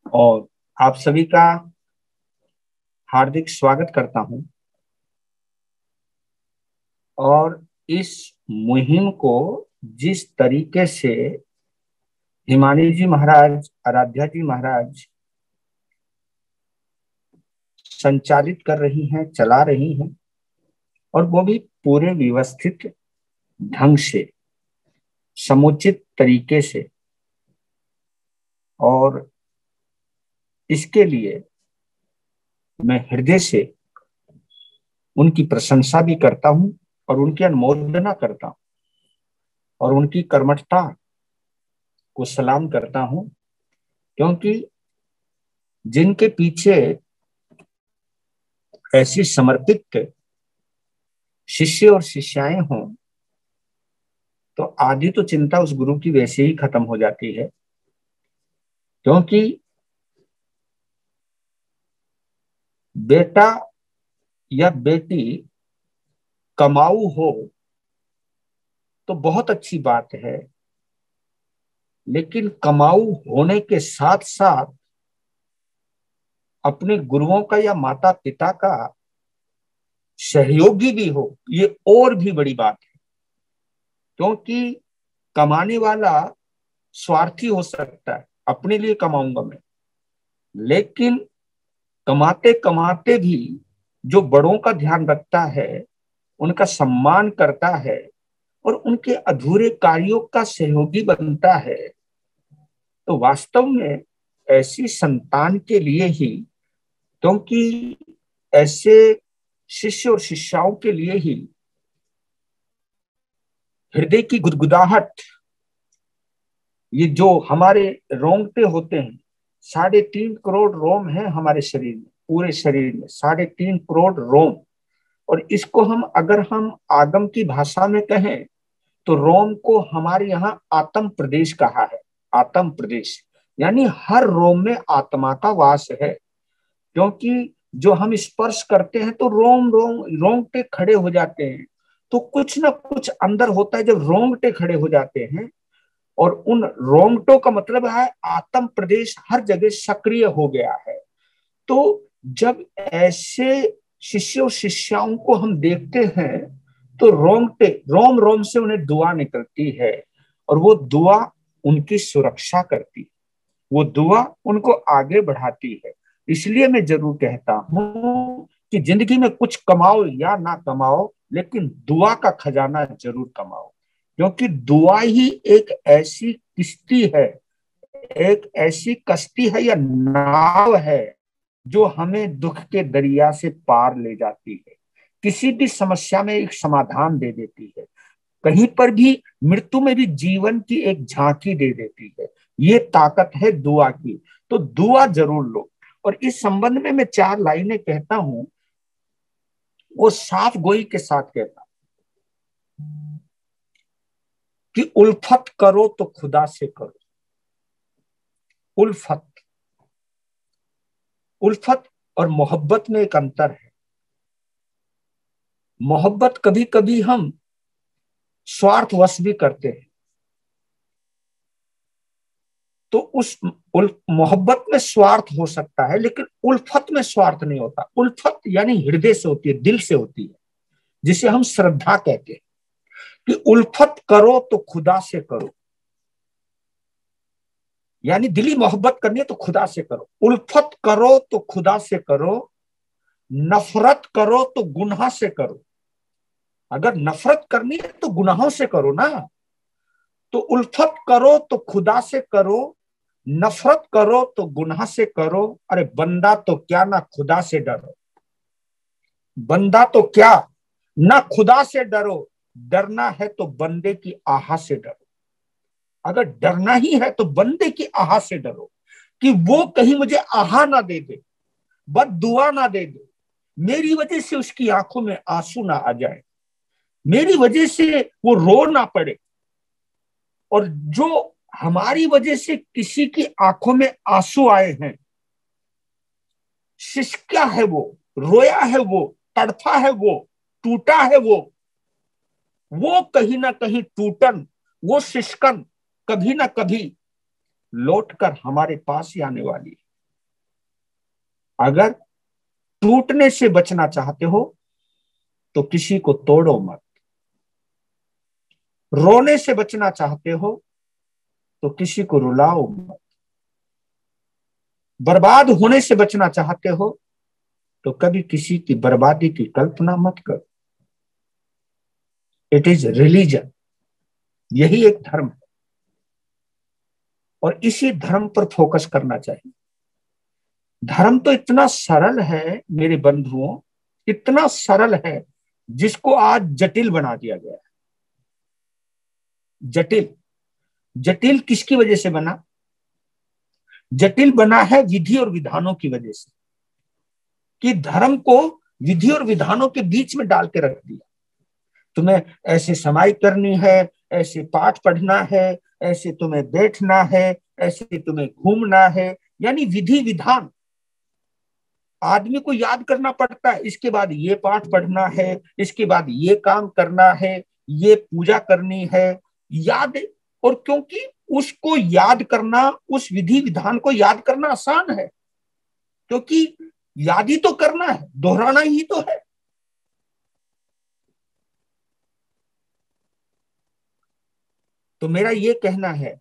और आप सभी का हार्दिक स्वागत करता हूं। और इस मुहिम को जिस तरीके से हिमानी जी महाराज, आराध्या जी महाराज संचालित कर रही हैं, चला रही हैं, और वो भी पूरे व्यवस्थित ढंग से, समुचित तरीके से, और इसके लिए मैं हृदय से उनकी प्रशंसा भी करता हूं और उनकी अनुमोदना करता हूं और उनकी कर्मठता को सलाम करता हूं, क्योंकि जिनके पीछे ऐसी समर्पित शिष्य और शिष्याएं हों तो आधी तो चिंता उस गुरु की वैसे ही खत्म हो जाती है। क्योंकि बेटा या बेटी कमाऊ हो तो बहुत अच्छी बात है, लेकिन कमाऊ होने के साथ साथ अपने गुरुओं का या माता पिता का सहयोगी भी हो, ये और भी बड़ी बात है। क्योंकि कमाने वाला स्वार्थी हो सकता है, अपने लिए कमाऊंगा मैं, लेकिन कमाते कमाते भी जो बड़ों का ध्यान रखता है, उनका सम्मान करता है और उनके अधूरे कार्यों का सहयोगी बनता है, तो वास्तव में ऐसी संतान के लिए ही, क्योंकि ऐसे शिष्य और शिष्याओं के लिए ही हृदय की गुदगुदाहट, ये जो हमारे रोंगटे होते हैं, 3.5 करोड़ रोम है हमारे शरीर में, पूरे शरीर में 3.5 करोड़ रोम। और इसको अगर हम आगम की भाषा में कहें तो रोम को हमारे यहाँ आत्म प्रदेश कहा है। आत्म प्रदेश यानी हर रोम में आत्मा का वास है। क्योंकि जो हम स्पर्श करते हैं तो रोम रोम रोंगटे खड़े हो जाते हैं, तो कुछ ना कुछ अंदर होता है जब रोंगटे खड़े हो जाते हैं। और उन रोंगटों का मतलब है आत्म प्रदेश हर जगह सक्रिय हो गया है। तो जब ऐसे शिष्य और शिष्याओं को हम देखते हैं तो रोंगटे रोम रोम से उन्हें दुआ निकलती है, और वो दुआ उनकी सुरक्षा करती है, वो दुआ उनको आगे बढ़ाती है। इसलिए मैं जरूर कहता हूं कि जिंदगी में कुछ कमाओ या ना कमाओ, लेकिन दुआ का खजाना जरूर कमाओ। क्योंकि दुआ ही एक ऐसी किश्ती है, एक ऐसी कश्ती है या नाव है जो हमें दुख के दरिया से पार ले जाती है, किसी भी समस्या में एक समाधान दे देती है, कहीं पर भी मृत्यु में भी जीवन की एक झांकी दे देती है। ये ताकत है दुआ की। तो दुआ जरूर लो। और इस संबंध में मैं 4 लाइनें कहता हूं, वो साफ गोई के साथ कहता कि उल्फत करो तो खुदा से करो। उल्फत, उल्फत और मोहब्बत में एक अंतर है। मोहब्बत कभी कभी हम स्वार्थवश भी करते हैं, तो उस मोहब्बत में स्वार्थ हो सकता है, लेकिन उल्फत में स्वार्थ नहीं होता। उल्फत यानी हृदय से होती है, दिल से होती है, जिसे हम श्रद्धा कहते हैं। कि उल्फत करो तो खुदा से करो, यानी दिली मोहब्बत करनी है तो खुदा से करो। उल्फत करो तो खुदा से करो, नफरत करो तो गुनाह से करो। अगर नफरत करनी है तो गुनाहों से करो ना। तो उल्फत करो तो खुदा से करो, नफरत करो तो गुनाह से करो। अरे बंदा तो क्या, ना खुदा से डरो। बंदा तो क्या, ना खुदा से डरो। डरना है तो बंदे की आह से डरो। अगर डरना ही है तो बंदे की आह से डरो, कि वो कहीं मुझे आह ना दे दे, बद दुआ ना दे दे, मेरी वजह से उसकी आंखों में आंसू ना आ जाए, मेरी वजह से वो रो ना पड़े। और जो हमारी वजह से किसी की आंखों में आंसू आए हैं, सिसका है वो, रोया है वो, तड़फा है वो, टूटा है वो कहीं ना कहीं टूटन, वो सिसकन कभी ना कभी लौट कर हमारे पास ही आने वाली है। अगर टूटने से बचना चाहते हो तो किसी को तोड़ो मत, रोने से बचना चाहते हो तो किसी को रुलाओ मत, बर्बाद होने से बचना चाहते हो तो कभी किसी की बर्बादी की कल्पना मत करो। इट इज रिलीजन, यही एक धर्म है और इसी धर्म पर फोकस करना चाहिए। धर्म तो इतना सरल है मेरे बंधुओं, इतना सरल है जिसको आज जटिल बना दिया गया है। जटिल, जटिल किसकी वजह से बना? जटिल बना है विधि और विधानों की वजह से, कि धर्म को विधि और विधानों के बीच में डाल के रख दिया। तुम्हें ऐसे समाई करनी है, ऐसे पाठ पढ़ना है, ऐसे तुम्हें बैठना है, ऐसे तुम्हें घूमना है, यानी विधि विधान आदमी को याद करना पड़ता है। इसके बाद ये पाठ पढ़ना है, इसके बाद ये काम करना है, ये पूजा करनी है, याद। और क्योंकि उसको याद करना, उस विधि विधान को याद करना आसान है, क्योंकि याद ही तो करना है, दोहराना ही तो है। तो मेरा ये कहना है,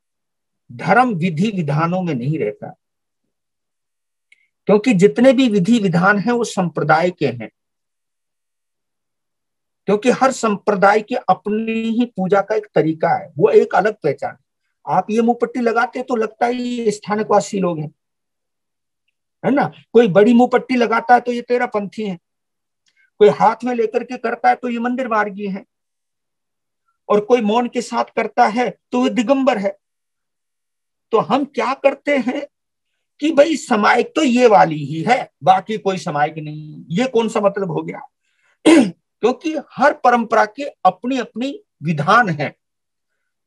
धर्म विधि विधानों में नहीं रहता, क्योंकि जितने भी विधि विधान हैं वो संप्रदाय के हैं, क्योंकि हर संप्रदाय की अपनी ही पूजा का एक तरीका है, वो एक अलग पहचान है। आप ये मुंहपट्टी लगाते तो लगता है ये स्थानकवासी लोग हैं, है ना। कोई बड़ी मुंहपट्टी लगाता है तो ये तेरा पंथी है, कोई हाथ में लेकर के करता है तो ये मंदिर मार्गी है, और कोई मौन के साथ करता है तो वो दिगंबर है। तो हम क्या करते हैं कि भाई समायिक तो ये वाली ही है, बाकी कोई समायिक नहीं। ये कौन सा मतलब हो गया? क्योंकि हर परंपरा के अपनी अपनी विधान है,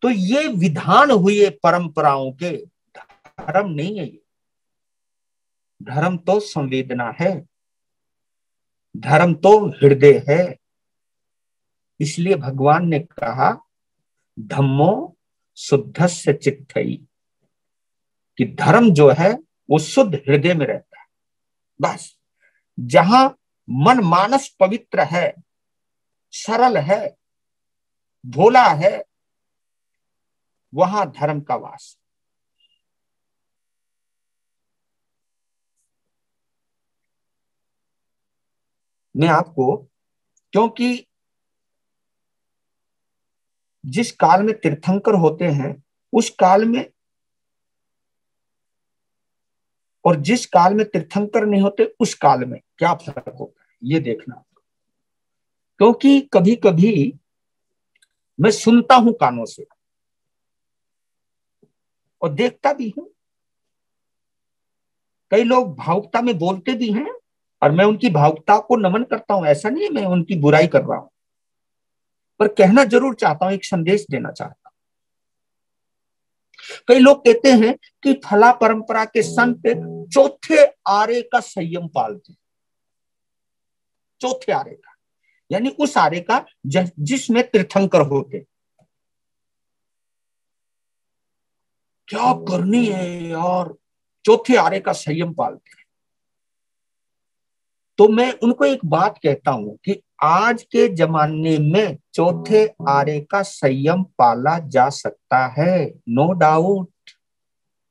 तो ये विधान हुए परंपराओं के, धर्म नहीं है ये। धर्म तो संवेदना है, धर्म तो हृदय है। इसलिए भगवान ने कहा धम्मो शुद्धस्य चित्तई, कि धर्म जो है वो शुद्ध हृदय में रहता है। बस जहां मन मानस पवित्र है, सरल है, भोला है, वहां धर्म का वास। मैं आपको, क्योंकि जिस काल में तीर्थंकर होते हैं उस काल में, और जिस काल में तीर्थंकर नहीं होते उस काल में क्या फर्क होता है, ये देखना। क्योंकि कभी कभी मैं सुनता हूं कानों से और देखता भी हूं, कई लोग भावुकता में बोलते भी हैं, और मैं उनकी भावुकता को नमन करता हूं, ऐसा नहीं है मैं उनकी बुराई कर रहा हूं, पर कहना जरूर चाहता हूं, एक संदेश देना चाहता हूं। कई लोग कहते हैं कि फला परंपरा के संत चौथे आरे का संयम पालते हैं। चौथे आरे का यानी उस आरे का जिसमें तीर्थंकर होते। क्या करनी है यार, चौथे आरे का संयम पालते हैं। तो मैं उनको एक बात कहता हूं कि आज के जमाने में चौथे आरे का संयम पाला जा सकता है, नो डाउट,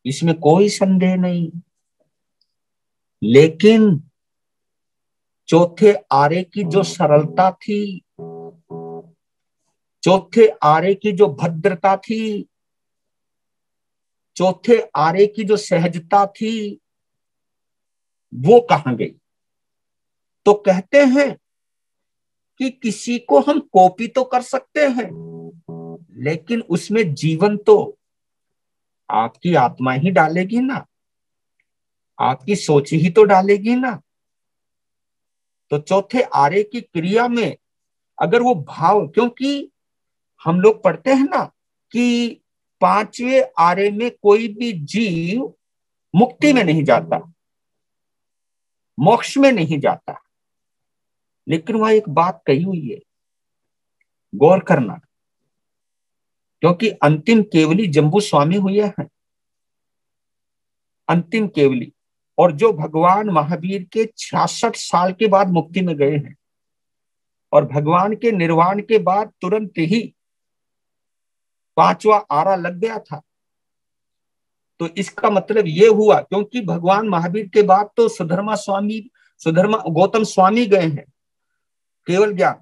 इसमें कोई संदेह नहीं। लेकिन चौथे आरे की जो सरलता थी, चौथे आरे की जो भद्रता थी, चौथे आरे की जो सहजता थी, वो कहां गई? तो कहते हैं कि किसी को हम कॉपी तो कर सकते हैं, लेकिन उसमें जीवन तो आपकी आत्मा ही डालेगी ना, आपकी सोच ही तो डालेगी ना। तो चौथे आरे की क्रिया में अगर वो भाव, क्योंकि हम लोग पढ़ते हैं ना कि पांचवें आरे में कोई भी जीव मुक्ति में नहीं जाता, मोक्ष में नहीं जाता, लेकिन वह एक बात कही हुई है, गौर करना। क्योंकि अंतिम केवली जम्बू स्वामी हुए हैं, अंतिम केवली, और जो भगवान महावीर के 66 साल के बाद मुक्ति में गए हैं और भगवान के निर्वाण के बाद तुरंत ही पांचवा आरा लग गया था। तो इसका मतलब ये हुआ, क्योंकि भगवान महावीर के बाद तो सुधर्मा गौतम स्वामी गए हैं केवल ज्ञान,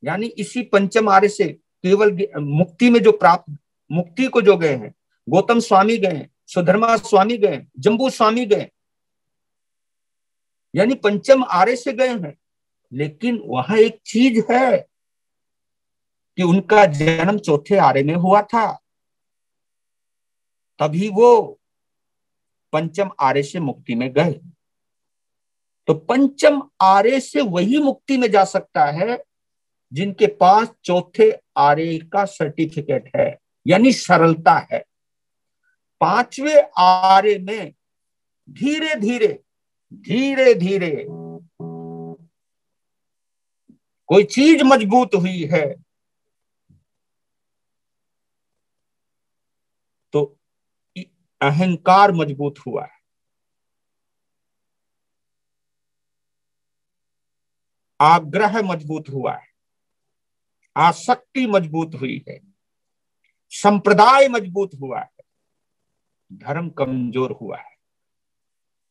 यानी इसी पंचम आर्य से केवल मुक्ति में जो प्राप्त, मुक्ति को जो गए हैं, गौतम स्वामी गए, सुधर्मा स्वामी गए, जम्बू स्वामी गए, यानी पंचम आर्य से गए हैं। लेकिन वहां एक चीज है कि उनका जन्म चौथे आर्य में हुआ था, तभी वो पंचम आर्य से मुक्ति में गए। तो पंचम आर्य से वही मुक्ति में जा सकता है जिनके पास चौथे आर्य का सर्टिफिकेट है, यानी सरलता है। पांचवें आर्य में धीरे धीरे धीरे धीरे कोई चीज मजबूत हुई है, तो अहंकार मजबूत हुआ है, आग्रह मजबूत हुआ है, आसक्ति मजबूत हुई है, संप्रदाय मजबूत हुआ है, धर्म कमजोर हुआ है।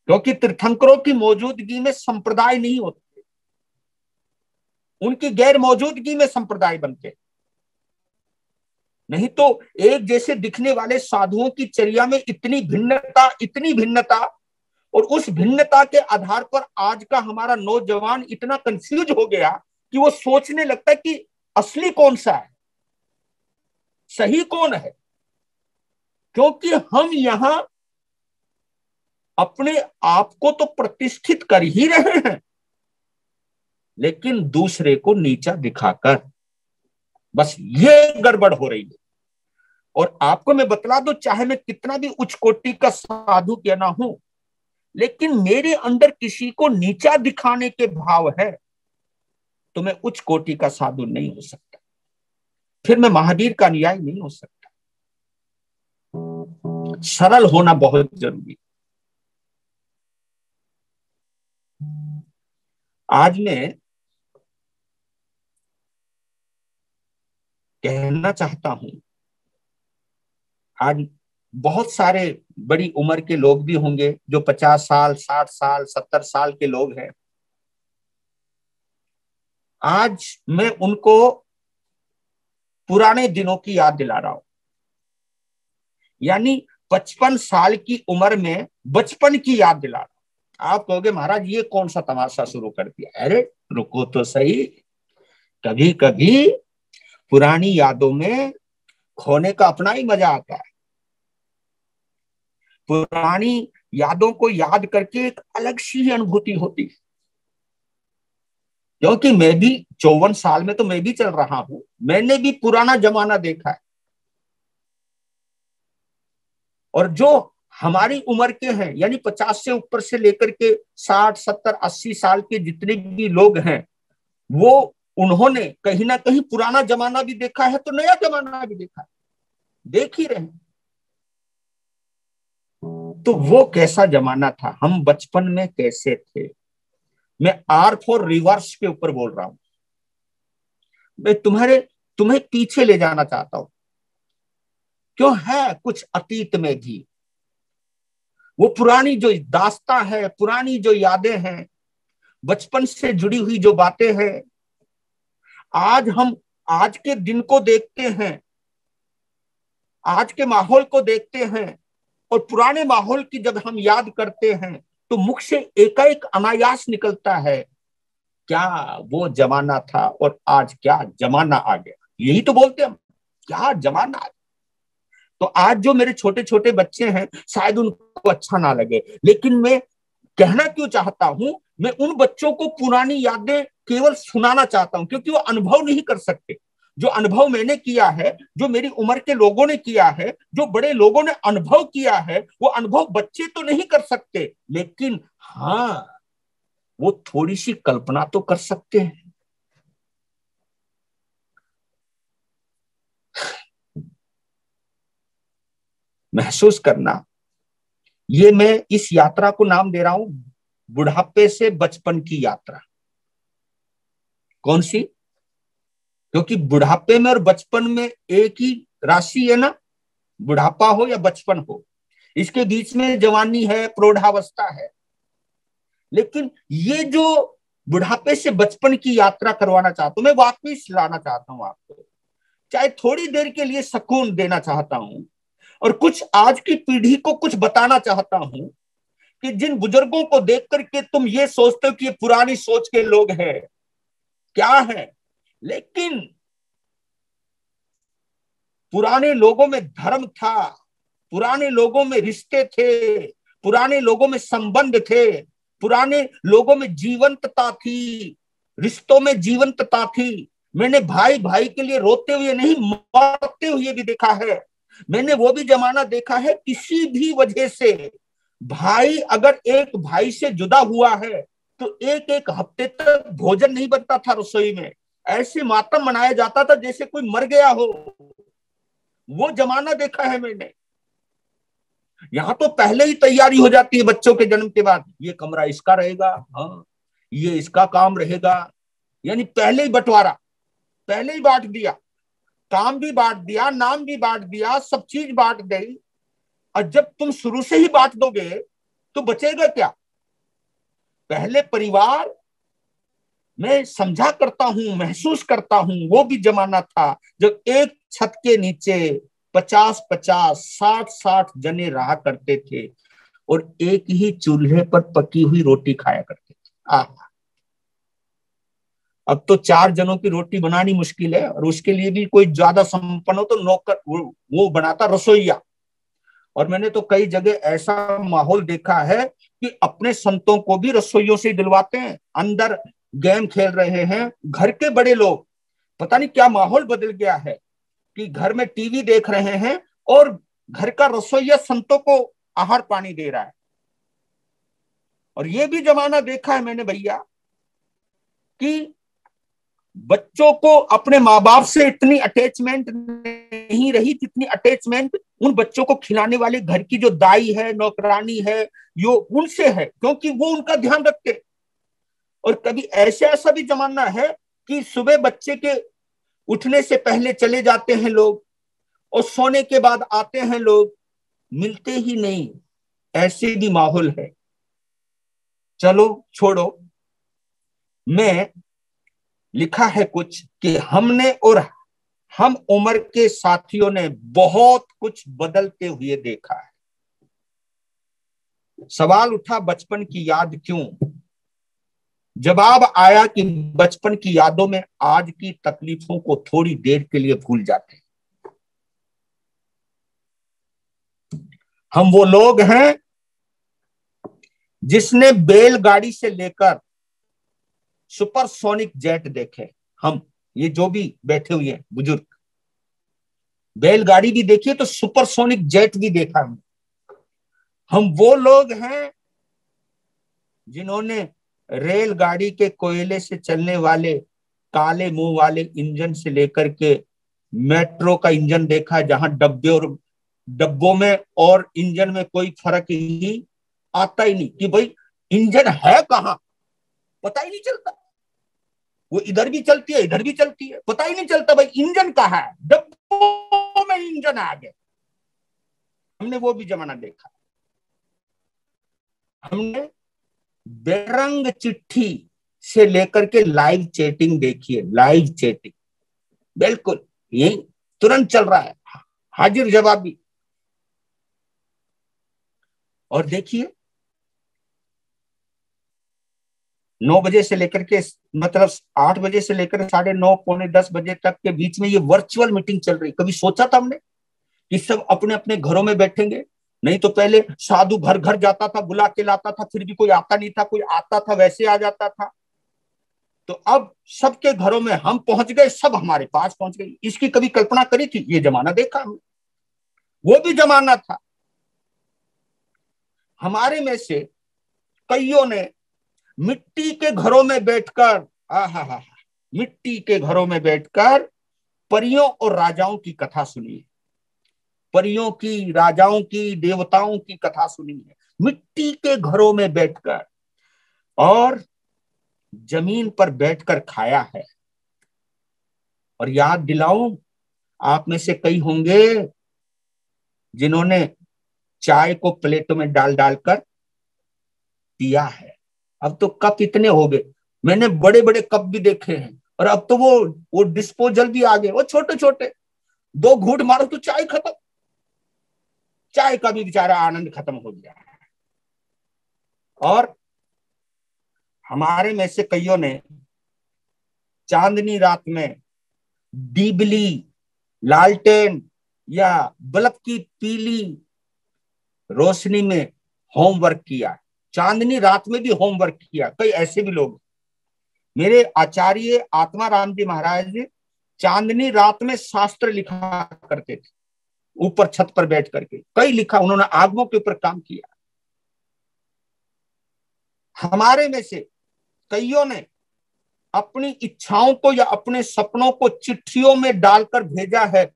क्योंकि तीर्थंकरों की मौजूदगी में संप्रदाय नहीं होते, उनकी गैर मौजूदगी में संप्रदाय बनते। नहीं तो एक जैसे दिखने वाले साधुओं की चर्या में इतनी भिन्नता, और उस भिन्नता के आधार पर आज का हमारा नौजवान इतना कंफ्यूज हो गया कि वो सोचने लगता है कि असली कौन सा है, सही कौन है। क्योंकि हम यहां अपने आप को तो प्रतिष्ठित कर ही रहे हैं, लेकिन दूसरे को नीचा दिखाकर, बस ये गड़बड़ हो रही है। और आपको मैं बतला दूं, चाहे मैं कितना भी उच्च कोटि का साधु क्यों ना हूं, लेकिन मेरे अंदर किसी को नीचा दिखाने के भाव है, तो मैं उच्च कोटि का साधु नहीं हो सकता, फिर मैं महावीर का अनुयायी नहीं हो सकता। सरल होना बहुत जरूरी। आज मैं कहना चाहता हूं, आज बहुत सारे बड़ी उम्र के लोग भी होंगे जो 50 साल, 60 साल, 70 साल के लोग हैं। आज मैं उनको पुराने दिनों की याद दिला रहा हूं, यानी 55 साल की उम्र में बचपन की याद दिला रहा हूं। आप कहोगे महाराज ये कौन सा तमाशा शुरू कर दिया। अरे रुको तो सही, कभी कभी पुरानी यादों में खोने का अपना ही मजा आता है। पुरानी यादों को याद करके एक अलग सी अनुभूति होती है। क्योंकि मैं भी 54 साल में तो मैं भी चल रहा हूं, मैंने भी पुराना जमाना देखा है। और जो हमारी उम्र के हैं, यानी 50 से ऊपर से लेकर के 60, 70, 80 साल के जितने भी लोग हैं, वो उन्होंने कहीं ना कहीं पुराना जमाना भी देखा है, तो नया जमाना भी देखा है, देख ही रहे हैं। तो वो कैसा जमाना था, हम बचपन में कैसे थे। मैं आर फॉर रिवर्स के ऊपर बोल रहा हूं। मैं तुम्हें पीछे ले जाना चाहता हूं। क्यों है कुछ अतीत में भी वो पुरानी जो दास्तां है, पुरानी जो यादें हैं, बचपन से जुड़ी हुई जो बातें हैं, आज हम आज के दिन को देखते हैं, आज के माहौल को देखते हैं, और पुराने माहौल की जब हम याद करते हैं तो मुख से एकाएक अनायास निकलता है, क्या वो जमाना था और आज क्या जमाना आ गया। यही तो बोलते हैं हम, क्या जमाना आ गया। तो आज जो मेरे छोटे छोटे बच्चे हैं, शायद उनको अच्छा ना लगे, लेकिन मैं कहना क्यों चाहता हूं, मैं उन बच्चों को पुरानी यादें केवल सुनाना चाहता हूं, क्योंकि वो अनुभव नहीं कर सकते। जो अनुभव मैंने किया है, जो मेरी उम्र के लोगों ने किया है, जो बड़े लोगों ने अनुभव किया है, वो अनुभव बच्चे तो नहीं कर सकते, लेकिन हाँ, वो थोड़ी सी कल्पना तो कर सकते हैं। महसूस करना ये मैं इस यात्रा को नाम दे रहा हूं बुढ़ापे से बचपन की यात्रा। कौन सी? क्योंकि बुढ़ापे में और बचपन में एक ही राशि है ना, बुढ़ापा हो या बचपन हो, इसके बीच में जवानी है, प्रौढ़ावस्था है। लेकिन ये जो बुढ़ापे से बचपन की यात्रा करवाना चाहता हूं, मैं वापस लाना चाहता हूं आपको, चाहे थोड़ी देर के लिए सुकून देना चाहता हूं, और कुछ आज की पीढ़ी को कुछ बताना चाहता हूं कि जिन बुजुर्गों को देख करके तुम ये सोचते हो कि ये पुरानी सोच के लोग हैं, क्या है, लेकिन पुराने लोगों में धर्म था, पुराने लोगों में रिश्ते थे, पुराने लोगों में संबंध थे, पुराने लोगों में जीवंतता थी, रिश्तों में जीवंतता थी। मैंने भाई भाई के लिए रोते हुए नहीं, मरते हुए भी देखा है। मैंने वो भी जमाना देखा है, किसी भी वजह से भाई अगर एक भाई से जुदा हुआ है तो एक एक हफ्ते तक भोजन नहीं बनता था रसोई में, ऐसे मातम मनाया जाता था जैसे कोई मर गया हो। वो जमाना देखा है मैंने। यहाँ तो पहले ही तैयारी हो जाती है बच्चों के जन्म के बाद, ये कमरा इसका रहेगा, हाँ ये इसका काम रहेगा, यानी पहले ही बंटवारा, पहले ही बांट दिया, काम भी बांट दिया, नाम भी बांट दिया, सब चीज बांट गई। और जब तुम शुरू से ही बांट दोगे तो बचेगा क्या? पहले परिवार मैं समझा करता हूं, महसूस करता हूं, वो भी जमाना था जब एक छत के नीचे 50-50, 60-60 जने रहा करते थे और एक ही चूल्हे पर पकी हुई रोटी खाया करते थे। अब तो 4 जनों की रोटी बनानी मुश्किल है, और उसके लिए भी कोई ज्यादा संपन्न हो तो नौकर वो बनाता, रसोईया। और मैंने तो कई जगह ऐसा माहौल देखा है कि अपने संतों को भी रसोइयों से दिलवाते हैं, अंदर गेम खेल रहे हैं घर के बड़े लोग। पता नहीं क्या माहौल बदल गया है कि घर में टीवी देख रहे हैं और घर का रसोइया संतों को आहार पानी दे रहा है। और ये भी जमाना देखा है मैंने भैया कि बच्चों को अपने माँ बाप से इतनी अटैचमेंट नहीं रही जितनी अटैचमेंट उन बच्चों को खिलाने वाले घर की जो दाई है, नौकरानी है, यो उनसे है, क्योंकि वो उनका ध्यान रखते। और कभी ऐसा भी जमाना है कि सुबह बच्चे के उठने से पहले चले जाते हैं लोग और सोने के बाद आते हैं लोग, मिलते ही नहीं, ऐसे भी माहौल है। चलो छोड़ो, मैं लिखा है कुछ कि हमने और हम उम्र के साथियों ने बहुत कुछ बदलते हुए देखा है। सवाल उठा बचपन की याद क्यों? जवाब आया कि बचपन की यादों में आज की तकलीफों को थोड़ी देर के लिए भूल जाते हैं। हम वो लोग हैं जिसने बैलगाड़ी से लेकर सुपरसोनिक जेट देखे। हम ये जो भी बैठे हुए हैं बुजुर्ग, बैलगाड़ी भी देखी है तो सुपरसोनिक जेट भी देखा हमने। हम वो लोग हैं जिन्होंने रेलगाड़ी के कोयले से चलने वाले काले मुंह वाले इंजन से लेकर के मेट्रो का इंजन देखा है, जहां डब्बे और डब्बों में और इंजन में कोई फर्क ही आता ही नहीं कि भाई इंजन है कहाँ, पता ही नहीं चलता। वो इधर भी चलती है, इधर भी चलती है, पता ही नहीं चलता भाई इंजन कहाँ है, डब्बों में इंजन आ गए। हमने वो भी जमाना देखा। हमने बेरंग चिट्ठी से लेकर के लाइव चैटिंग देखी है, लाइव चैटिंग बिल्कुल यही तुरंत चल रहा है, हाजिर जवाबी। और देखिए 9 बजे से लेकर के मतलब 8 बजे से लेकर 9:30 पौने 10 बजे तक के बीच में ये वर्चुअल मीटिंग चल रही। कभी सोचा था हमने कि सब अपने अपने घरों में बैठेंगे? नहीं तो पहले साधु घर घर जाता था, बुला के लाता था, फिर भी कोई आता नहीं था, कोई आता था वैसे आ जाता था। तो अब सबके घरों में हम पहुंच गए, सब हमारे पास पहुंच गए। इसकी कभी कल्पना करी थी? ये जमाना देखा हमने, वो भी जमाना था। हमारे में से कईयों ने मिट्टी के घरों में बैठकर, आहा, मिट्टी के घरों में बैठकर परियों और राजाओं की कथा सुनी है, परियों की, राजाओं की, देवताओं की कथा सुनी है। मिट्टी के घरों में बैठकर और जमीन पर बैठकर खाया है। और याद दिलाऊं, आप में से कई होंगे जिन्होंने चाय को प्लेटों में डाल डालकर पिया है। अब तो कप इतने हो गए, मैंने बड़े बड़े कप भी देखे हैं, और अब तो वो डिस्पोजल भी आ गए, वो छोटे छोटे, 2 घूंट मारो तो चाय खत्म। चाय का भी बेचारा आनंद खत्म हो गया। और हमारे में से कईयों ने चांदनी रात में डिबली, लालटेन या बल्ब की पीली रोशनी में होमवर्क किया। चांदनी रात में भी होमवर्क किया। कई ऐसे भी लोग, मेरे आचार्य आत्मा राम जी महाराज जी चांदनी रात में शास्त्र लिखा करते थे, ऊपर छत पर बैठ करके कई लिखा, उन्होंने आगमों के ऊपर काम किया। हमारे में से कईयों ने अपनी इच्छाओं को या अपने सपनों को चिट्ठियों में डालकर भेजा है,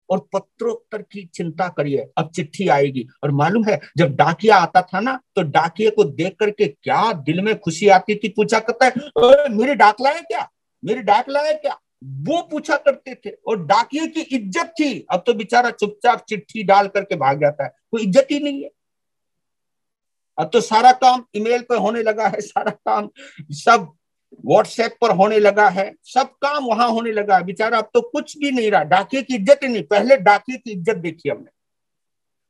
और पत्रोत्तर की चिंता करिए, अब चिट्ठी आएगी। और मालूम है, जब डाकिया आता था ना, तो डाकिये को देख करके क्या दिल में खुशी आती थी। पूछा करता है, मेरी डाक लाए क्या, मेरी डाक लाए क्या, वो पूछा करते थे। और डाकिये की इज्जत थी। अब तो बेचारा चुपचाप चिट्ठी डाल करके भाग जाता है, कोई इज्जत ही नहीं है। अब तो सारा काम ईमेल पे होने लगा है, सारा काम सब व्हाट्सएप पर होने लगा है, सब काम वहां होने लगा है। बेचारा अब तो कुछ भी नहीं रहा, डाकिये की इज्जत ही नहीं। पहले डाकिये की इज्जत देखी हमने,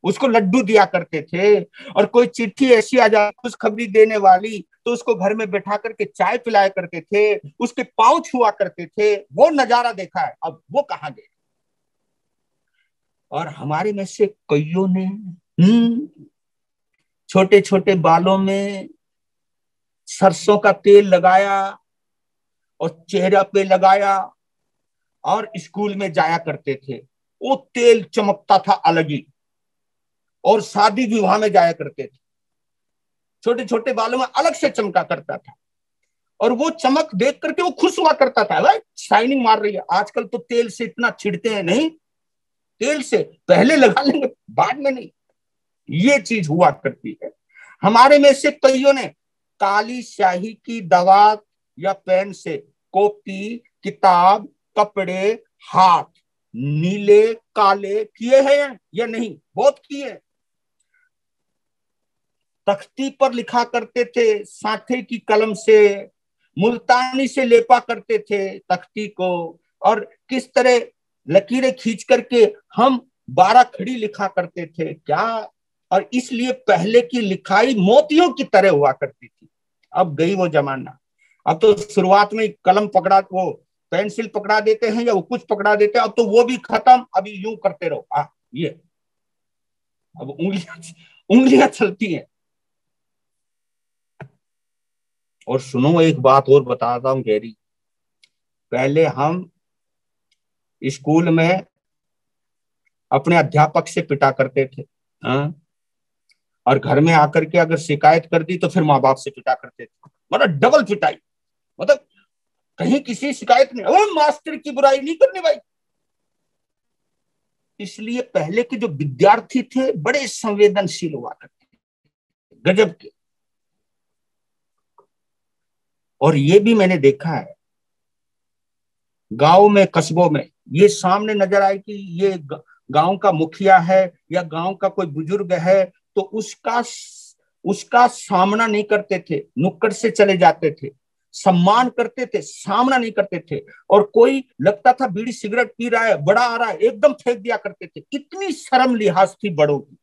उसको लड्डू दिया करते थे, और कोई चिट्ठी ऐसी आ जाती खुशखबरी देने वाली, तो उसको घर में बैठा करके चाय पिलाया करते थे, उसके पाँव छुआ करते थे। वो नजारा देखा है, अब वो कहाँ गए। और हमारे में से कईयों ने छोटे छोटे बालों में सरसों का तेल लगाया और चेहरा पे लगाया, और स्कूल में जाया करते थे। वो तेल चमकता था अलग ही, और शादी विवाह में जाया करते थे, छोटे छोटे बालों में अलग से चमका करता था। और वो चमक देख करके वो खुश हुआ करता था, भाई शाइनिंग मार रही है। आजकल तो तेल से इतना छिड़ते हैं, नहीं, तेल से पहले लगा लेंगे, बाद में नहीं। ये चीज हुआ करती है। हमारे में से कईयों ने काली स्याही की दवा या पेन से कॉपी, किताब, कपड़े, हाथ नीले काले किए हैं या नहीं, बहुत किए। तख्ती पर लिखा करते थे, साथे की कलम से, मुल्तानी से लेपा करते थे तख्ती को, और किस तरह लकीरें खींच करके हम 12 खड़ी लिखा करते थे क्या। और इसलिए पहले की लिखाई मोतियों की तरह हुआ करती थी। अब गई वो जमाना। अब तो शुरुआत में कलम पकड़ा, वो पेंसिल पकड़ा देते हैं या वो कुछ पकड़ा देते हैं, अब तो वो भी खत्म, अभी यूं करते रहो। ये अब उंगलियां उंगलियां चलती हैं। और सुनो, एक बात और बताता हूँ गहरी। पहले हम स्कूल में अपने अध्यापक से पिटा करते थे, हाँ? और घर में आकर के अगर शिकायत कर दी तो फिर माँ बाप से पिटा करते थे, मतलब डबल पिटाई। मतलब कहीं किसी शिकायत नहीं, ओ मास्टर की बुराई नहीं करनी भाई। इसलिए पहले के जो विद्यार्थी थे बड़े संवेदनशील हुआ करते, गजब के। और ये भी मैंने देखा है गांव में, कस्बों में, ये सामने नजर आए कि ये गांव का मुखिया है या गांव का कोई बुजुर्ग है, तो उसका सामना नहीं करते थे, नुक्कड़ से चले जाते थे, सम्मान करते थे, सामना नहीं करते थे। और कोई लगता था बीड़ी सिगरेट पी रहा है, बड़ा आ रहा है, एकदम फेंक दिया करते थे। इतनी शर्म लिहाज थी बड़ों की।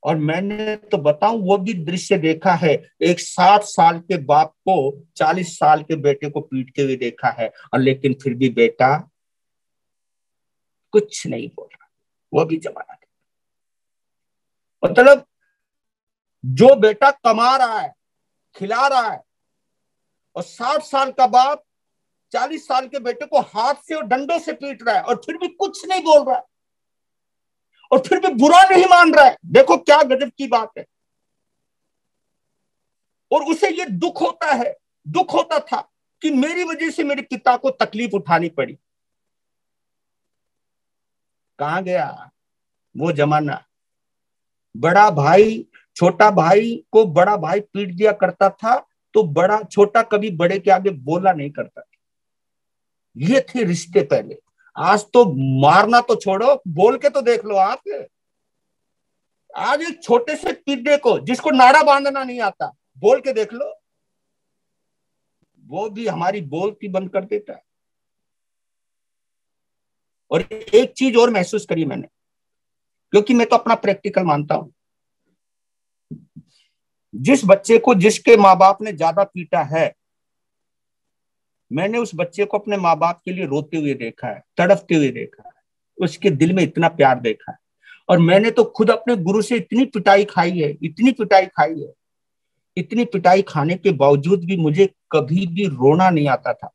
और मैंने तो बताऊं, वो भी दृश्य देखा है, एक 60 साल के बाप को 40 साल के बेटे को पीटते हुए देखा है, और लेकिन फिर भी बेटा कुछ नहीं बोल रहा। वो भी जमाना था। मतलब जो बेटा कमा रहा है, खिला रहा है, और 60 साल का बाप 40 साल के बेटे को हाथ से और डंडों से पीट रहा है, और फिर भी कुछ नहीं बोल रहा है, और फिर भी बुरा नहीं मान रहा है। देखो क्या गजब की बात है। और उसे ये दुख होता है, दुख होता था कि मेरी वजह से मेरे पिता को तकलीफ उठानी पड़ी। कहां गया वो जमाना। बड़ा भाई छोटा भाई को बड़ा भाई पीट दिया करता था, तो बड़ा छोटा कभी बड़े के आगे बोला नहीं करता था। ये थे रिश्ते पहले। आज तो मारना तो छोड़ो, बोल के तो देख लो आप। आज एक छोटे से टिड्डे को, जिसको नाड़ा बांधना नहीं आता, बोल के देख लो, वो भी हमारी बोलती बंद कर देता है। और एक चीज और महसूस करी मैंने, क्योंकि मैं तो अपना प्रैक्टिकल मानता हूं। जिस बच्चे को जिसके माँ बाप ने ज्यादा पीटा है, मैंने उस बच्चे को अपने माँ बाप के लिए रोते हुए देखा है, तड़पते हुए देखा है, उसके दिल में इतना प्यार देखा है। और मैंने तो खुद अपने गुरु से इतनी पिटाई खाई है, इतनी पिटाई खाई है, इतनी पिटाई खाने के बावजूद भी मुझे कभी भी रोना नहीं आता था।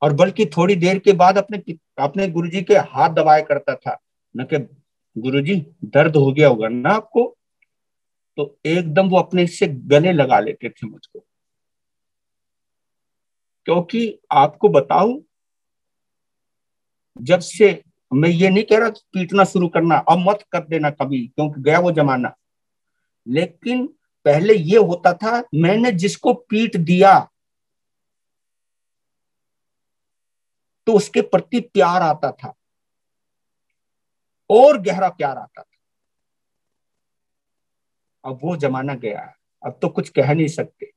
और बल्कि थोड़ी देर के बाद अपने अपने गुरुजी के हाथ दबाया करता था। मैं कि गुरुजी दर्द हो गया होगा ना आपको, तो एकदम वो अपने से गले लगा लेते थे मुझको। क्योंकि आपको बताऊं, जब से, मैं ये नहीं कह रहा पीटना शुरू करना अब मत कर देना कभी, क्योंकि गया वो जमाना। लेकिन पहले ये होता था, मैंने जिसको पीट दिया तो उसके प्रति प्यार आता था, और गहरा प्यार आता था। अब वो जमाना गया है। अब तो कुछ कह नहीं सकते,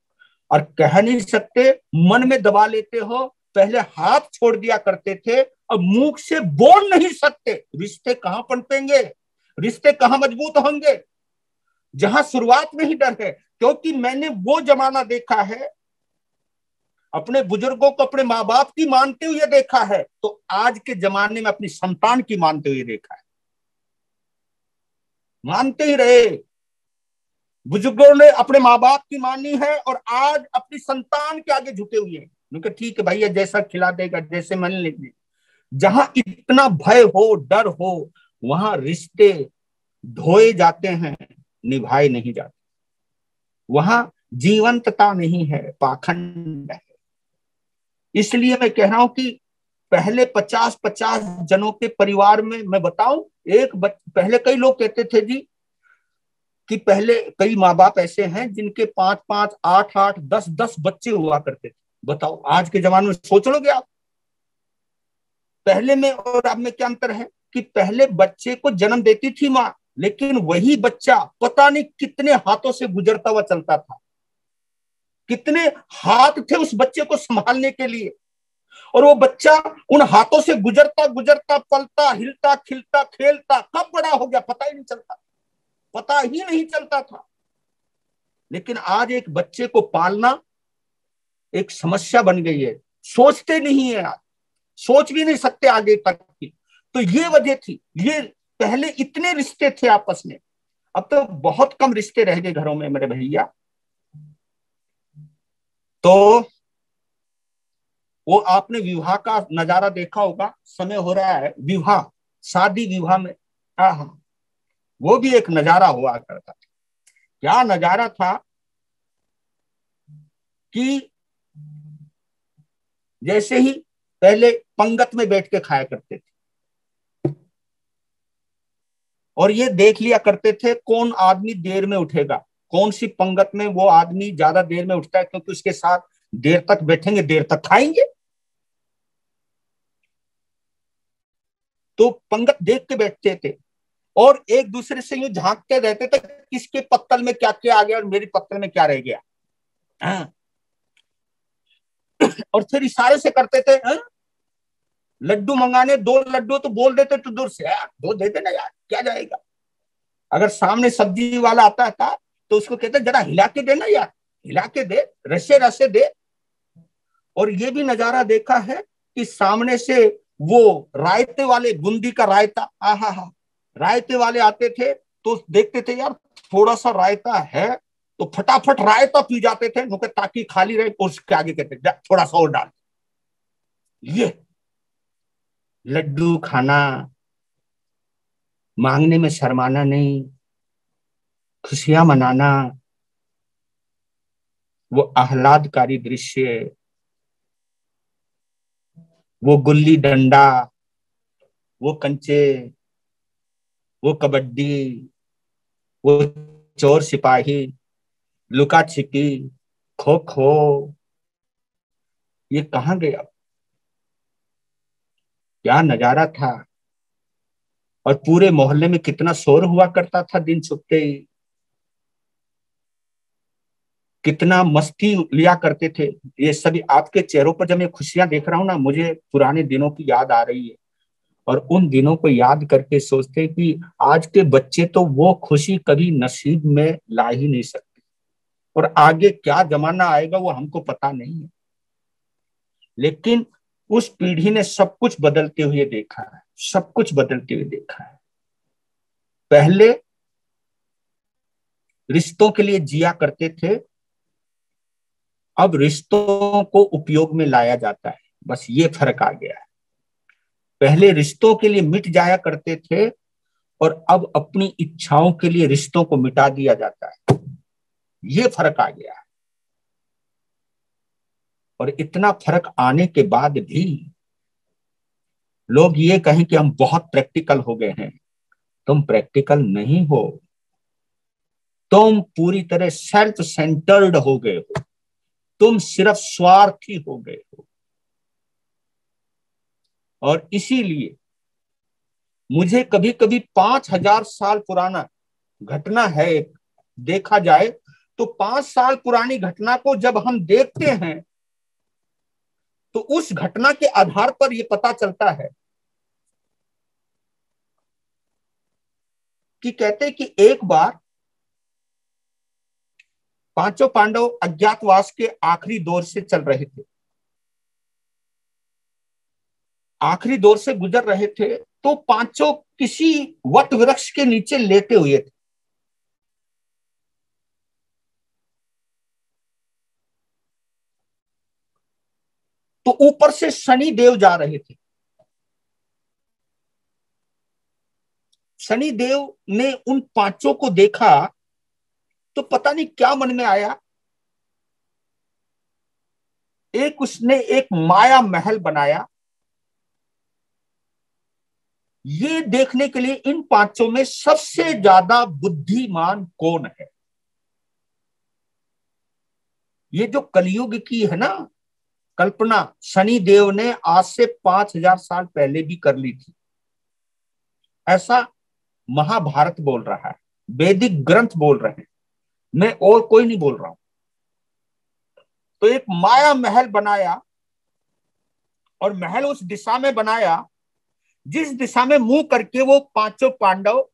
और कह नहीं सकते, मन में दबा लेते हो। पहले हाथ छोड़ दिया करते थे, अब मुंह से बोल नहीं सकते। रिश्ते कहां पनपेंगे, रिश्ते कहां मजबूत होंगे, जहां शुरुआत में ही डर है। क्योंकि मैंने वो जमाना देखा है, अपने बुजुर्गों को अपने माँ बाप की मानते हुए देखा है, तो आज के जमाने में अपनी संतान की मानते हुए देखा है। मानते ही रहे, बुजुर्गों ने अपने माँ बाप की मानी है और आज अपनी संतान के आगे झुके हुए हैं। उनके ठीक है भैया, जैसा खिला देगा, जैसे मन लेंगे। जहां इतना भय हो, डर हो, वहां रिश्ते ढोए जाते हैं, निभाए नहीं जाते। वहां जीवंतता नहीं है, पाखंड है। इसलिए मैं कह रहा हूं कि पहले 50-50 जनों के परिवार में, मैं बताऊं, पहले कई लोग कहते थे जी कि पहले कई माँ बाप ऐसे हैं जिनके 5-5, 8-8, 10-10 बच्चे हुआ करते थे। बताओ आज के जमाने में सोच लोगे आप, पहले में और अब में क्या अंतर है? कि पहले बच्चे को जन्म देती थी माँ, लेकिन वही बच्चा पता नहीं कितने हाथों से गुजरता हुआ चलता था, कितने हाथ थे उस बच्चे को संभालने के लिए। और वो बच्चा उन हाथों से गुजरता गुजरता, पलता, हिलता, खिलता, खेलता, कब बड़ा हो गया पता ही नहीं चलता, पता ही नहीं चलता था। लेकिन आज एक बच्चे को पालना एक समस्या बन गई है। सोचते नहीं है आज, सोच भी नहीं सकते आगे तक की। तो ये वजह थी। ये पहले इतने रिश्ते थे आपस में, अब तो बहुत कम रिश्ते रह गए घरों में मेरे भैया। तो वो आपने विवाह का नजारा देखा होगा, समय हो रहा है विवाह, शादी विवाह में। हाँ हाँ, वो भी एक नजारा हुआ करता था। क्या नजारा था कि जैसे ही पहले पंगत में बैठ के खाया करते थे, और ये देख लिया करते थे कौन आदमी देर में उठेगा, कौन सी पंगत में वो आदमी ज्यादा देर में उठता है, क्योंकि उसके साथ देर तक बैठेंगे, देर तक खाएंगे। तो पंगत देख के बैठते थे, और एक दूसरे से यूं झांकते रहते थे, किसके पत्तल में क्या क्या आ गया और मेरी पत्तल में क्या रह गया। हाँ। और फिर इशारे से करते थे, हाँ? लड्डू मंगाने, 2 लड्डू, तो बोल देते तो दूर से, यार 2 दे देना यार, क्या जाएगा। अगर सामने सब्जी वाला आता था तो उसको कहते जरा हिला के देना यार, हिला के दे, रसे रसे दे। और ये भी नजारा देखा है कि सामने से वो रायते वाले, बूंदी का रायता, आहा हा, रायते वाले आते थे, तो देखते थे यार थोड़ा सा रायता है, तो फटाफट रायता पी जाते थे, ताकि खाली रहे, उसके आगे कहते थोड़ा सा और डाल। ये लड्डू खाना, मांगने में शर्माना नहीं, खुशियां मनाना, वो आह्लादकारी दृश्य, वो गुल्ली डंडा, वो कंचे, वो कबड्डी, वो चोर सिपाही, लुका छिपी, खो खो, ये कहाँ गया? क्या नजारा था। और पूरे मोहल्ले में कितना शोर हुआ करता था दिन छुपते ही, कितना मस्ती लिया करते थे। ये सभी आपके चेहरों पर जब मैं खुशियां देख रहा हूं ना, मुझे पुराने दिनों की याद आ रही है। और उन दिनों को याद करके सोचते हैं कि आज के बच्चे तो वो खुशी कभी नसीब में ला ही नहीं सकते। और आगे क्या जमाना आएगा वो हमको पता नहीं है, लेकिन उस पीढ़ी ने सब कुछ बदलते हुए देखा है, सब कुछ बदलते हुए देखा है। पहले रिश्तों के लिए जिया करते थे, अब रिश्तों को उपयोग में लाया जाता है। बस ये फर्क आ गया है। पहले रिश्तों के लिए मिट जाया करते थे, और अब अपनी इच्छाओं के लिए रिश्तों को मिटा दिया जाता है। ये फर्क आ गया है। और इतना फर्क आने के बाद भी लोग ये कहें कि हम बहुत प्रैक्टिकल हो गए हैं। तुम प्रैक्टिकल नहीं हो, तुम पूरी तरह सेल्फ सेंटर्ड हो गए हो, तुम सिर्फ स्वार्थी हो गए हो। और इसीलिए मुझे कभी कभी 5,000 साल पुराना घटना है एक, देखा जाए तो 5 साल पुरानी घटना को जब हम देखते हैं तो उस घटना के आधार पर यह पता चलता है कि कहते कि एक बार पांचों पांडव अज्ञातवास के आखिरी दौर से चल रहे थे, आखिरी दौर से गुजर रहे थे, तो पांचों किसी वट वृक्ष के नीचे लेटे हुए थे। तो ऊपर से शनि देव जा रहे थे। शनि देव ने उन पांचों को देखा तो पता नहीं क्या मन में आया, एक उसने एक माया महल बनाया, ये देखने के लिए इन पांचों में सबसे ज्यादा बुद्धिमान कौन है। ये जो कलयुग की है ना कल्पना, शनि देव ने आज से 5,000 साल पहले भी कर ली थी। ऐसा महाभारत बोल रहा है, वैदिक ग्रंथ बोल रहे हैं, मैं और कोई नहीं बोल रहा हूं। तो एक माया महल बनाया, और महल उस दिशा में बनाया जिस दिशा में मुंह करके वो पांचों पांडव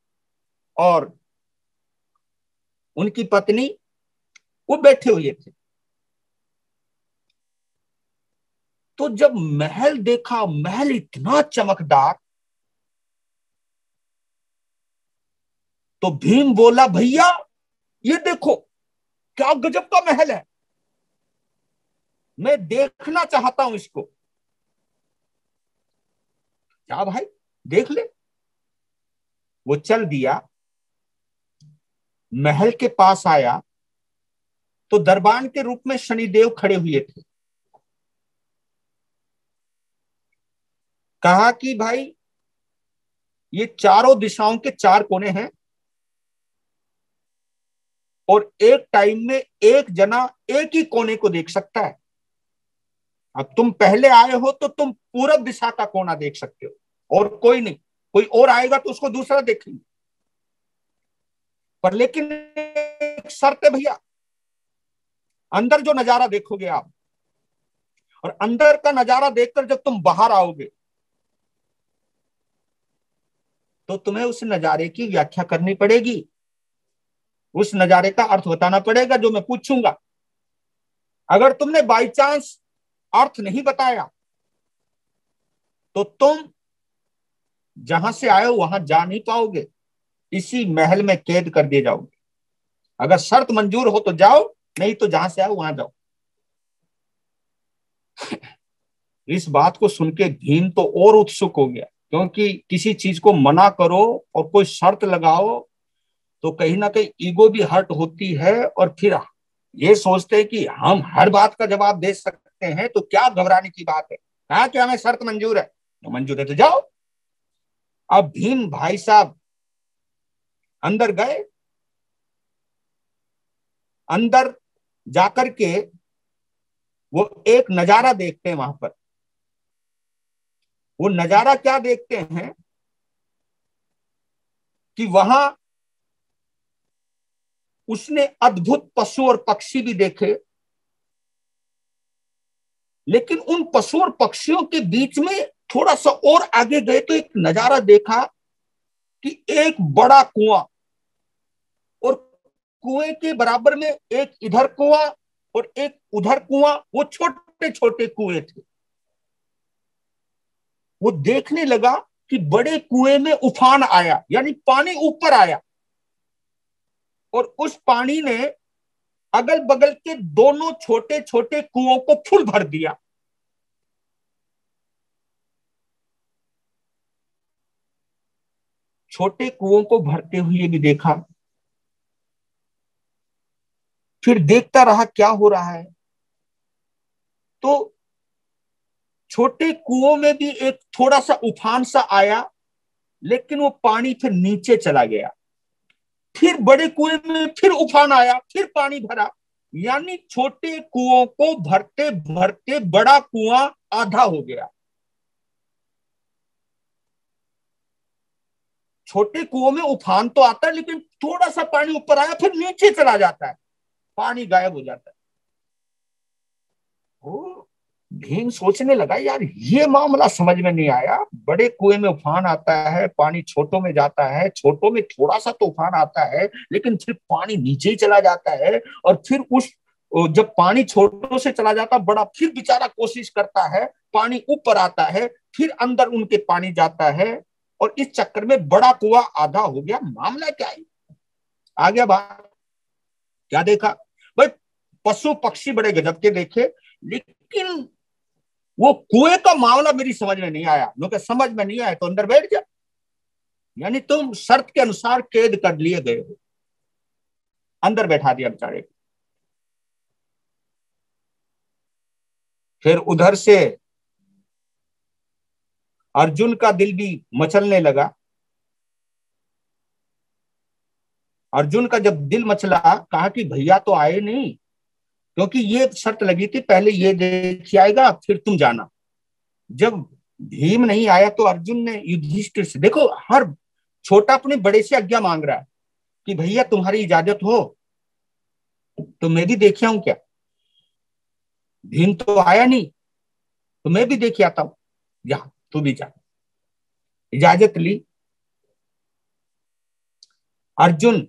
और उनकी पत्नी वो बैठे हुए थे। तो जब महल देखा, महल इतना चमकदार, तो भीम बोला भैया ये देखो क्या गजब का महल है, मैं देखना चाहता हूं इसको। क्या भाई, देख ले। वो चल दिया, महल के पास आया तो दरबान के रूप में शनिदेव खड़े हुए थे। कहा कि भाई ये चारों दिशाओं के चार कोने हैं, और एक टाइम में एक जना एक ही कोने को देख सकता है। अब तुम पहले आए हो तो तुम पूरब दिशा का कोना देख सकते हो, और कोई नहीं। कोई और आएगा तो उसको दूसरा देखेंगे। पर लेकिन एक शर्त है भैया, अंदर जो नजारा देखोगे आप, और अंदर का नजारा देखकर जब तुम बाहर आओगे तो तुम्हें उस नजारे की व्याख्या करनी पड़ेगी, उस नजारे का अर्थ बताना पड़ेगा जो मैं पूछूंगा। अगर तुमने बाई चांस अर्थ नहीं बताया तो तुम जहां से आए हो वहां जा नहीं पाओगे, इसी महल में कैद कर दिए जाओगे। अगर शर्त मंजूर हो तो जाओ, नहीं तो जहां से आओ वहां जाओ। इस बात को सुन के भीम तो और उत्सुक हो गया, क्योंकि किसी चीज को मना करो और कोई शर्त लगाओ तो कहीं ना कहीं ईगो भी हर्ट होती है, और फिर ये सोचते हैं कि हम हर बात का जवाब दे सकते हैं, तो क्या घबराने की बात है। कहा कि हमें शर्त मंजूर है, तो मंजूर है तो जाओ। अब भीम भाई साहब अंदर गए, अंदर जाकर के वो एक नजारा देखते हैं। वहां पर वो नजारा क्या देखते हैं कि वहां उसने अद्भुत पशु और पक्षी भी देखे, लेकिन उन पशु और पक्षियों के बीच में थोड़ा सा और आगे गए तो एक नजारा देखा कि एक बड़ा कुआं, और कुएं के बराबर में एक इधर कुआं और एक उधर कुआं, वो छोटे छोटे कुएं थे। वो देखने लगा कि बड़े कुएं में उफान आया, यानी पानी ऊपर आया, और उस पानी ने अगल बगल के दोनों छोटे छोटे कुओं को फुल भर दिया। छोटे कुओं को भरते हुए भी देखा, फिर देखता रहा क्या हो रहा है। तो छोटे कुओं में भी एक थोड़ा सा उफान सा आया, लेकिन वो पानी फिर नीचे चला गया। फिर बड़े कुएं में फिर उफान आया, फिर पानी भरा, यानी छोटे कुओं को भरते भरते बड़ा कुआं आधा हो गया। छोटे कुओं में उफान तो आता है, लेकिन थोड़ा सा पानी ऊपर आया फिर नीचे चला जाता है, पानी गायब हो जाता है। वो भीम सोचने लगा, यार ये मामला समझ में नहीं आया। बड़े कुएं में उफान आता है, पानी छोटों में जाता है, छोटों में थोड़ा सा तो उफान आता है, लेकिन फिर पानी नीचे ही चला जाता है। और फिर उस जब पानी छोटों से चला जाता, बड़ा फिर बेचारा कोशिश करता है, पानी ऊपर आता है, फिर अंदर उनके पानी जाता है, और इस चक्कर में बड़ा कुआं आधा हो गया। मामला क्या है? आ गया बात। क्या देखा भाई? पशु पक्षी बड़े गजब के देखे, लेकिन वो कुएं का मामला मेरी समझ में नहीं आया। लोग समझ में नहीं आया तो अंदर बैठ जा, यानी तुम शर्त के अनुसार कैद कर लिए गए हो। अंदर बैठा दिया बेचारे को। फिर उधर से अर्जुन का दिल भी मचलने लगा। अर्जुन का जब दिल मचला, कहा कि भैया तो आए नहीं, क्योंकि ये शर्त लगी थी पहले ये देखिए आएगा फिर तुम जाना। जब भीम नहीं आया तो अर्जुन ने युधिष्ठिर से, देखो हर छोटा अपने बड़े से आज्ञा मांग रहा है कि भैया तुम्हारी इजाजत हो तो मैं भी देख आऊं क्या? भीम तो आया नहीं तो मैं भी देख आता हूं, जा तू भी जा। इजाजत ली। अर्जुन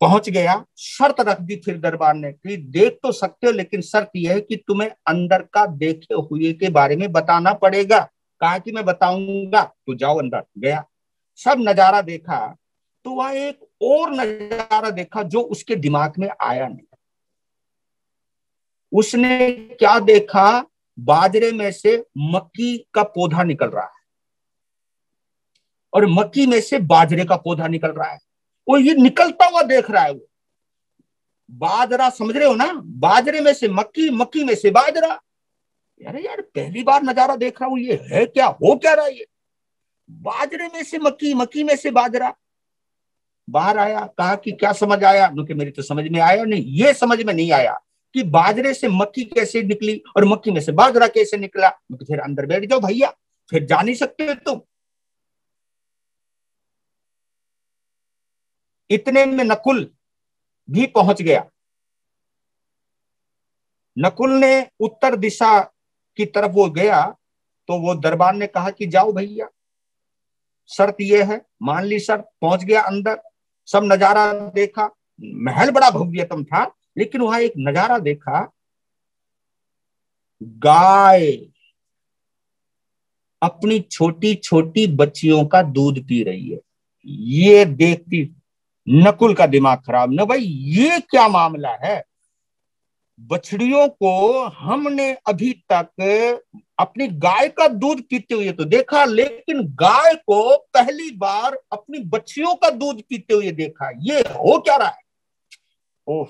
पहुंच गया। शर्त रख दी फिर दरबार ने कि देख तो सकते हो, लेकिन शर्त यह है कि तुम्हें अंदर का देखे हुए के बारे में बताना पड़ेगा। कहा कि मैं बताऊंगा, तो जाओ अंदर। गया, सब नजारा देखा, तो वह एक और नजारा देखा जो उसके दिमाग में आया नहीं। उसने क्या देखा? बाजरे में से मक्की का पौधा निकल रहा है, और मक्की में से बाजरे का पौधा निकल रहा है। वो ये निकलता हुआ देख रहा है। वो बाजरा समझ रहे हो ना? बाजरे में से मक्की, मक्की में से बाजरा। यार यार पहली बार नजारा देख रहा हूं, ये है क्या, हो क्या रहा है ये? बाजरे में से मक्की, मक्की में से बाजरा। बाहर आया, कहा कि क्या समझ आया? कि मेरी तो समझ में आया नहीं। ये समझ में नहीं आया कि बाजरे से मक्की कैसे निकली और मक्की में से बाजरा कैसे निकला। तो फिर अंदर बैठ जाओ भैया, फिर जा नहीं सकते तुम। इतने में नकुल भी पहुंच गया। नकुल ने उत्तर दिशा की तरफ वो गया, तो वो दरबार ने कहा कि जाओ भैया, शर्त ये है। मान ली शर्त। पहुंच गया अंदर, सब नजारा देखा। महल बड़ा भव्यतम था, लेकिन वहां एक नजारा देखा। गाय अपनी छोटी छोटी बच्चियों का दूध पी रही है। ये देखती नकुल का दिमाग खराब। न भाई, ये क्या मामला है? बछड़ियों को हमने अभी तक अपनी गाय का दूध पीते हुए तो देखा, लेकिन गाय को पहली बार अपनी बच्चियों का दूध पीते हुए देखा। ये हो क्या रहा है? ओह,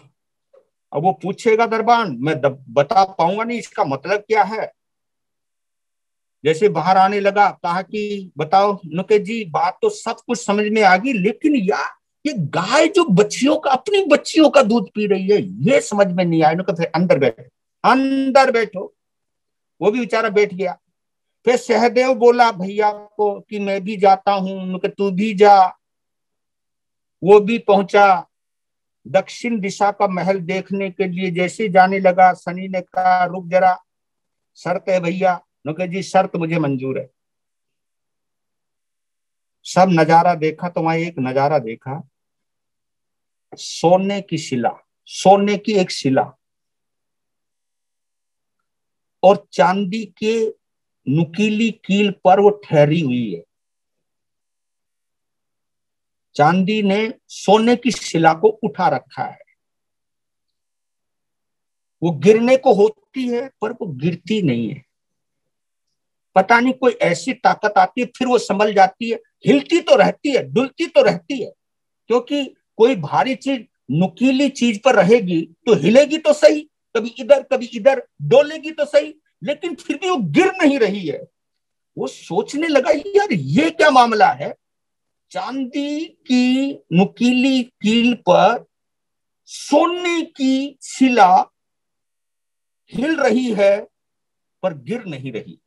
अब वो पूछेगा दरबान, मैं बता पाऊंगा नहीं इसका मतलब क्या है। जैसे बाहर आने लगा, कहा कि बताओ नुके जी, बात तो सब कुछ समझ में आ गई, लेकिन यार ये गाय जो बच्चियों का, अपनी बच्चियों का दूध पी रही है, ये समझ में नहीं आया। फिर अंदर बैठो, अंदर बैठो। वो भी बेचारा बैठ गया। फिर सहदेव बोला भैया को कि मैं भी जाता हूं, तू भी जा। वो भी पहुंचा दक्षिण दिशा का महल देखने के लिए। जैसे जाने लगा, सनी ने कहा रुक जरा, शर्त है भैया। जी शर्त मुझे मंजूर है। सब नजारा देखा तो वहां एक नजारा देखा, सोने की शिला, सोने की एक शिला और चांदी के नुकीली कील पर वो ठहरी हुई है। चांदी ने सोने की शिला को उठा रखा है। वो गिरने को होती है पर वो गिरती नहीं है। पता नहीं कोई ऐसी ताकत आती है, फिर वो संभल जाती है। हिलती तो रहती है, डुलती तो रहती है, क्योंकि कोई भारी चीज नुकीली चीज पर रहेगी तो हिलेगी तो सही, कभी इधर डोलेगी तो सही, लेकिन फिर भी वो गिर नहीं रही है। वो सोचने लगा यार ये क्या मामला है, चांदी की नुकीली कील पर सोने की शिला हिल रही है पर गिर नहीं रही।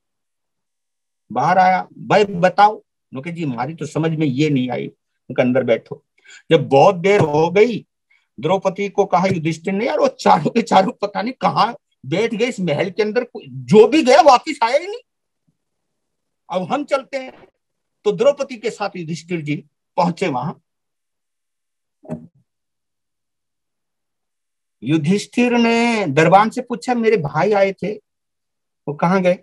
बाहर आया, भाई बताओ। नुके जी हमारी तो समझ में ये नहीं आई। उनके अंदर बैठो। जब बहुत देर हो गई, द्रौपदी को कहा युधिष्ठिर ने, यार वो चारों के चारों पता नहीं कहाँ बैठ गए इस महल के अंदर, जो भी गया वापिस आया ही नहीं। अब हम चलते हैं। तो द्रौपदी के साथ युधिष्ठिर जी पहुंचे वहां। युधिष्ठिर ने दरबान से पूछा मेरे भाई आए थे, वो कहाँ गए?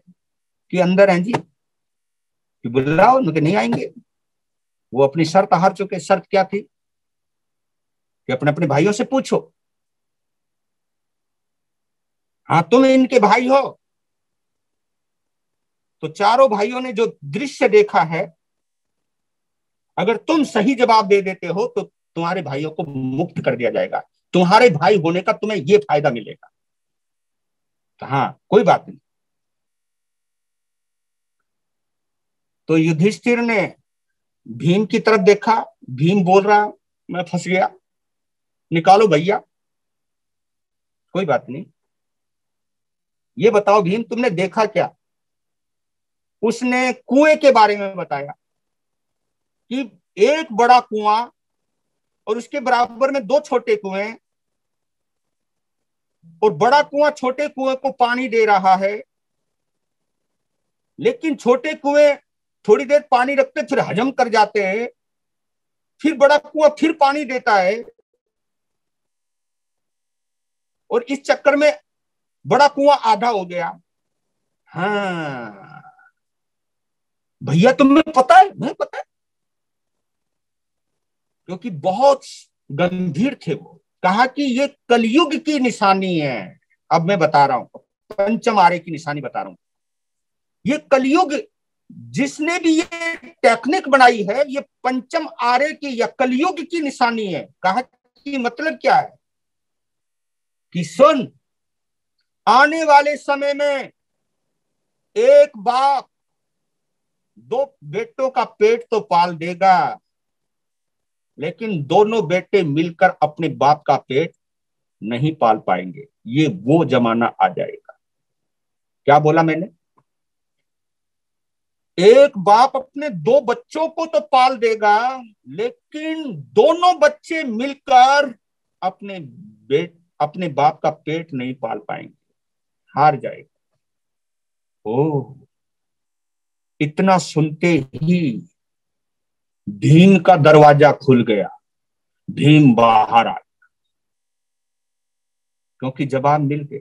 कि अंदर हैं जी। कि बुलाओ, नहीं आएंगे। वो अपनी शर्त हार चुके। शर्त क्या थी? कि अपने अपने भाइयों से पूछो। हाँ तुम इनके भाई हो। तो चारों भाइयों ने जो दृश्य देखा है, अगर तुम सही जवाब दे देते हो तो तुम्हारे भाइयों को मुक्त कर दिया जाएगा, तुम्हारे भाई होने का तुम्हें ये फायदा मिलेगा। तो हाँ कोई बात नहीं। तो युधिष्ठिर ने भीम की तरफ देखा। भीम बोल रहा मैं फंस गया, निकालो भैया। कोई बात नहीं, ये बताओ भीम तुमने देखा क्या? उसने कुएं के बारे में बताया कि एक बड़ा कुआं और उसके बराबर में दो छोटे कुएं, और बड़ा कुआं छोटे कुएं को पानी दे रहा है, लेकिन छोटे कुएं थोड़ी देर पानी रखते फिर हजम कर जाते हैं, फिर बड़ा कुआं फिर पानी देता है, और इस चक्कर में बड़ा कुआं आधा हो गया। हाँ भैया तुम्हें पता है? मैं पता है, क्योंकि बहुत गंभीर थे वो। कहा कि ये कलयुग की निशानी है। अब मैं बता रहा हूं, पंचम आरे की निशानी बता रहा हूं। ये कलयुग, जिसने भी ये टेक्निक बनाई है, ये पंचम आरे की या कलयुग की निशानी है। कहा कि मतलब क्या है? कि सुन, आने वाले समय में एक बाप दो बेटों का पेट तो पाल देगा, लेकिन दोनों बेटे मिलकर अपने बाप का पेट नहीं पाल पाएंगे। ये वो जमाना आ जाएगा। क्या बोला मैंने? एक बाप अपने दो बच्चों को तो पाल देगा, लेकिन दोनों बच्चे मिलकर अपने बाप का पेट नहीं पाल पाएंगे, हार जाएगा। ओ, इतना सुनते ही भीम का दरवाजा खुल गया। भीम बाहर आ, क्योंकि जवाब मिल गया।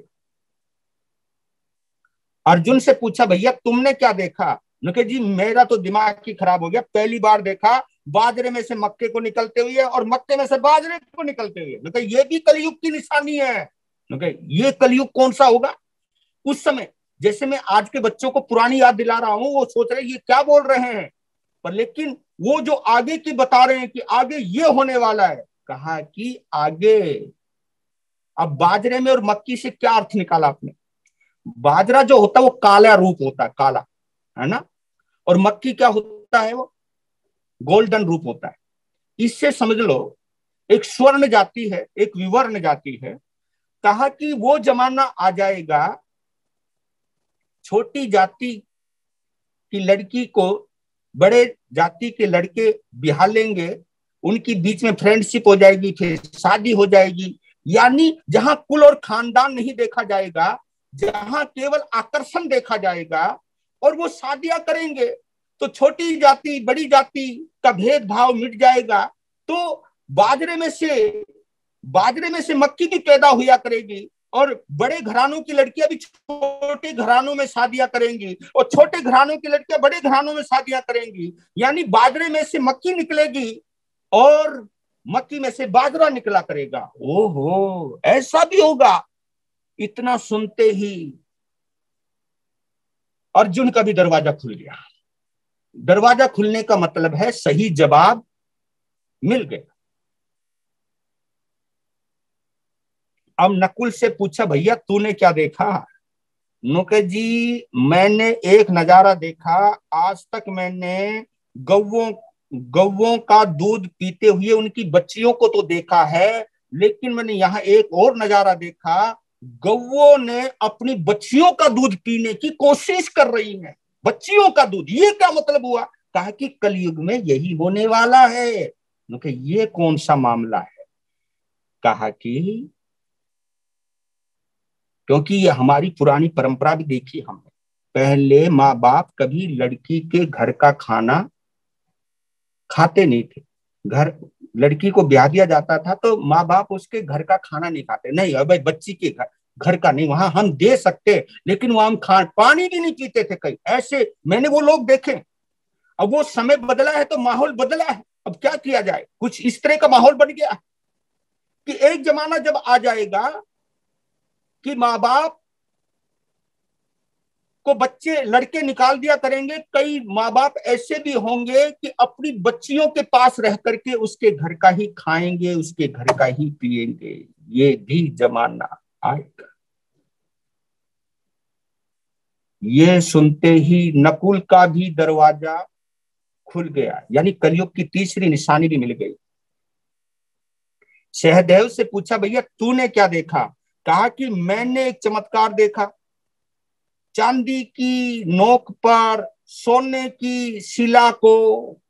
अर्जुन से पूछा भैया तुमने क्या देखा? उन्होंने जी मेरा तो दिमाग ही खराब हो गया, पहली बार देखा बाजरे में से मक्के को निकलते हुए और मक्के में से बाजरे को निकलते हुए। ये भी कलयुग की निशानी है। ये कलयुग कौन सा होगा? उस समय जैसे मैं आज के बच्चों को पुरानी याद दिला रहा हूं, वो सोच रहे ये क्या बोल रहे हैं, पर लेकिन वो जो आगे की बता रहे हैं कि आगे ये होने वाला है। कहा कि आगे, अब बाजरे में और मक्की से क्या अर्थ निकाला आपने? बाजरा जो होता है वो काला रूप होता है, काला, है ना? और मक्की क्या होता है? वो गोल्डन रूप होता है। इससे समझ लो एक स्वर्ण जाति है, एक विवर्ण जाति है। कहा कि वो जमाना आ जाएगा, छोटी जाति की लड़की को बड़े जाति के लड़के बिहार लेंगे, उनकी बीच में फ्रेंडशिप हो जाएगी, फिर शादी हो जाएगी। यानी जहां कुल और खानदान नहीं देखा जाएगा, जहां केवल आकर्षण देखा जाएगा, और वो शादियां करेंगे, तो छोटी जाति बड़ी जाति का भेदभाव मिट जाएगा। तो बाजरे में से मक्की भी पैदा हुआ करेगी, और बड़े घरानों की लड़कियां भी छोटे घरानों में शादियां करेंगी, और छोटे घरानों की लड़कियां बड़े घरानों में शादियां करेंगी। यानी बाजरे में से मक्की निकलेगी और मक्की में से बाजरा निकला करेगा। ओहो, ऐसा भी होगा। इतना सुनते ही अर्जुन का भी दरवाजा खुल गया। दरवाजा खुलने का मतलब है सही जवाब मिल गया। अब नकुल से पूछा, भैया तूने क्या देखा? नुके जी, मैंने एक नजारा देखा। आज तक मैंने गौवों गौवों का दूध पीते हुए उनकी बच्चियों को तो देखा है, लेकिन मैंने यहाँ एक और नजारा देखा। गौवों ने अपनी बच्चियों का दूध पीने की कोशिश कर रही हैं। बच्चियों का दूध, ये क्या मतलब हुआ? कहा कि कलयुग में यही होने वाला है। नुके, ये कौन सा मामला है? कहा कि क्योंकि ये हमारी पुरानी परंपरा भी देखी हमने। पहले माँ बाप कभी लड़की के घर का खाना खाते नहीं थे। घर लड़की को ब्याह दिया जाता था तो माँ बाप उसके घर का खाना नहीं खाते। नहीं, अब बच्ची के घर का नहीं, वहां हम दे सकते, लेकिन वहां हम पानी भी नहीं पीते थे। कई ऐसे मैंने वो लोग देखे। अब वो समय बदला है तो माहौल बदला है। अब क्या किया जाए, कुछ इस तरह का माहौल बन गया कि एक जमाना जब आ जाएगा कि माँ बाप को बच्चे लड़के निकाल दिया करेंगे। कई माँ बाप ऐसे भी होंगे कि अपनी बच्चियों के पास रह करके उसके घर का ही खाएंगे, उसके घर का ही पिएंगे। ये भी जमाना आएगा। ये सुनते ही नकुल का भी दरवाजा खुल गया, यानी कलयुग की तीसरी निशानी भी मिल गई। सहदेव से पूछा, भैया तूने क्या देखा? कहा कि मैंने एक चमत्कार देखा। चांदी की नोक पर सोने की शिला को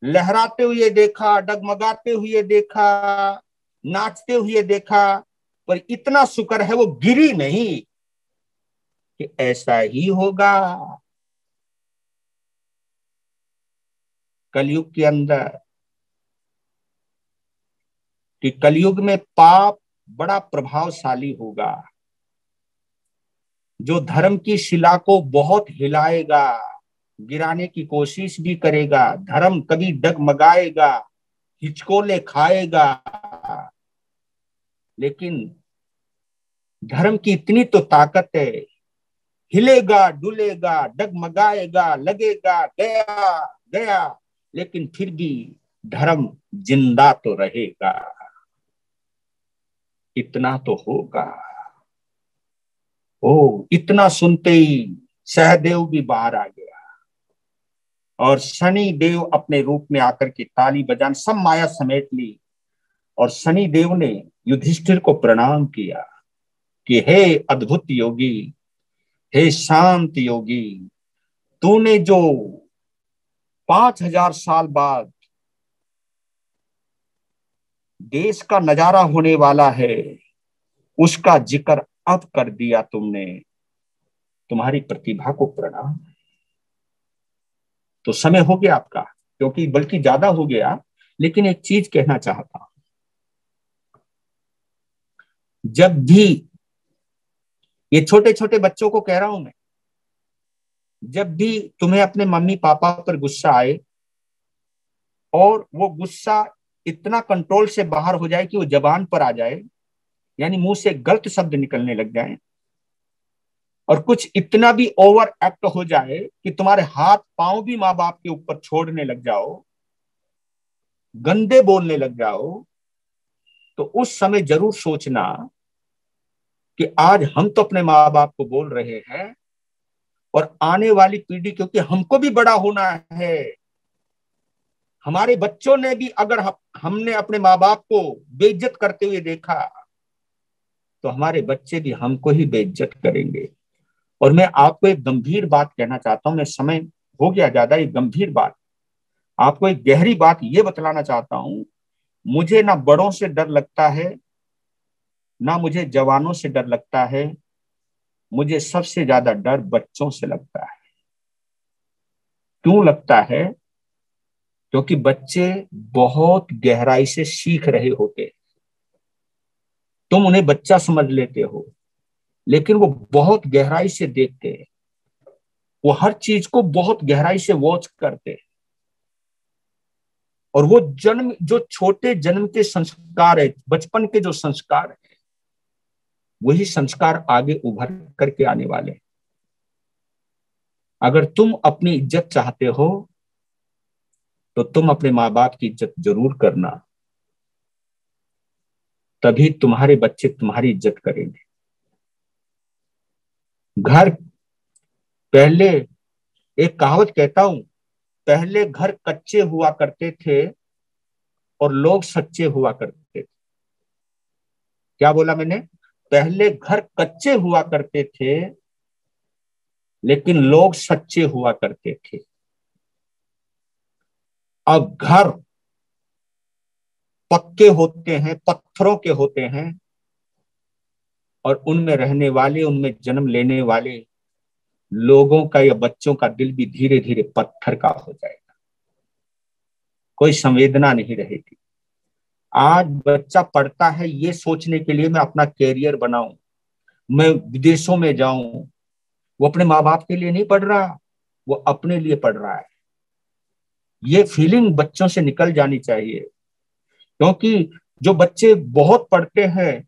लहराते हुए देखा, डगमगाते हुए देखा, नाचते हुए देखा, पर इतना शुक्र है वो गिरी नहीं। कि ऐसा ही होगा कलयुग के अंदर, कि कलयुग में पाप बड़ा प्रभावशाली होगा, जो धर्म की शिला को बहुत हिलाएगा, गिराने की कोशिश भी करेगा। धर्म कभी डगमगाएगा, हिचकोले खाएगा, लेकिन धर्म की इतनी तो ताकत है, हिलेगा, डुलेगा, डगमगाएगा, लगेगा गया गया, लेकिन फिर भी धर्म जिंदा तो रहेगा। इतना तो होगा। ओ, इतना सुनते ही सहदेव भी बाहर आ गया, और शनि देव अपने रूप में आकर के ताली बजान सब माया समेट ली। और शनि देव ने युधिष्ठिर को प्रणाम किया कि हे अद्भुत योगी, हे शांत योगी, तूने जो 5,000 साल बाद देश का नजारा होने वाला है, उसका जिक्र अब कर दिया तुमने। तुम्हारी प्रतिभा को प्रणाम। तो समय हो गया आपका, क्योंकि बल्कि ज्यादा हो गया, लेकिन एक चीज कहना चाहता हूं। जब भी, ये छोटे छोटे बच्चों को कह रहा हूं मैं, जब भी तुम्हें अपने मम्मी पापा पर गुस्सा आए, और वो गुस्सा इतना कंट्रोल से बाहर हो जाए कि वो जबान पर आ जाए, यानी मुंह से गलत शब्द निकलने लग जाए, और कुछ इतना भी ओवर एक्ट हो जाए कि तुम्हारे हाथ पांव भी माँ बाप के ऊपर छोड़ने लग जाओ, गंदे बोलने लग जाओ, तो उस समय जरूर सोचना कि आज हम तो अपने माँ बाप को बोल रहे हैं, और आने वाली पीढ़ी, क्योंकि हमको भी बड़ा होना है, हमारे बच्चों ने भी अगर हमने अपने माँ बाप को बेइज्जत करते हुए देखा तो हमारे बच्चे भी हमको ही बेइज्जत करेंगे। और मैं आपको एक गंभीर बात कहना चाहता हूं, मैं समय हो गया ज्यादा, एक गंभीर बात, आपको एक गहरी बात ये बतलाना चाहता हूं। मुझे ना बड़ों से डर लगता है, ना मुझे जवानों से डर लगता है, मुझे सबसे ज्यादा डर बच्चों से लगता है। क्यों लगता है? क्योंकि बच्चे बहुत गहराई से सीख रहे होते। तुम उन्हें बच्चा समझ लेते हो, लेकिन वो बहुत गहराई से देखते हैं, वो हर चीज को बहुत गहराई से वॉच करते हैं। और वो जन्म, जो छोटे जन्म के संस्कार है, बचपन के जो संस्कार है, वही संस्कार आगे उभर करके आने वाले हैं। अगर तुम अपनी इज्जत चाहते हो तो तुम अपने माँ बाप की इज्जत जरूर करना, तभी तुम्हारे बच्चे तुम्हारी इज्जत करेंगे। घर पहले, एक कहावत कहता हूं, पहले घर कच्चे हुआ करते थे और लोग सच्चे हुआ करते थे। क्या बोला मैंने? पहले घर कच्चे हुआ करते थे लेकिन लोग सच्चे हुआ करते थे। अब घर पक्के होते हैं, पत्थरों के होते हैं, और उनमें रहने वाले, उनमें जन्म लेने वाले लोगों का या बच्चों का दिल भी धीरे धीरे पत्थर का हो जाएगा। कोई संवेदना नहीं रहेगी। आज बच्चा पढ़ता है ये सोचने के लिए मैं अपना कैरियर बनाऊं, मैं विदेशों में जाऊं। वो अपने माँ बाप के लिए नहीं पढ़ रहा, वो अपने लिए पढ़ रहा है। ये फीलिंग बच्चों से निकल जानी चाहिए। क्योंकि जो बच्चे बहुत पढ़ते हैं,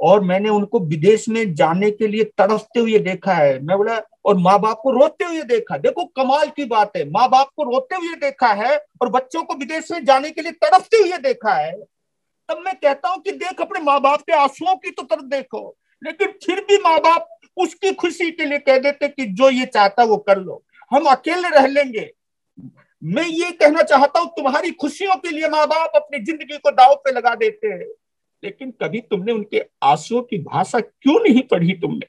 और मैंने उनको विदेश में जाने के लिए तड़पते हुए देखा है, मैं बोला, और माँ बाप को रोते हुए देखा। देखो कमाल की बात है, माँ बाप को रोते हुए देखा है और बच्चों को विदेश में जाने के लिए तड़पते हुए देखा है। तब मैं कहता हूं कि देख, अपने माँ बाप के आंसुओं की तो तरफ देखो। लेकिन फिर भी माँ बाप उसकी खुशी के लिए कह देते कि जो ये चाहता वो कर लो, हम अकेले रह लेंगे। मैं ये कहना चाहता हूं, तुम्हारी खुशियों के लिए माँ बाप अपनी जिंदगी को दांव पे लगा देते हैं। लेकिन कभी तुमने उनके आंसुओं की भाषा क्यों नहीं पढ़ी? तुमने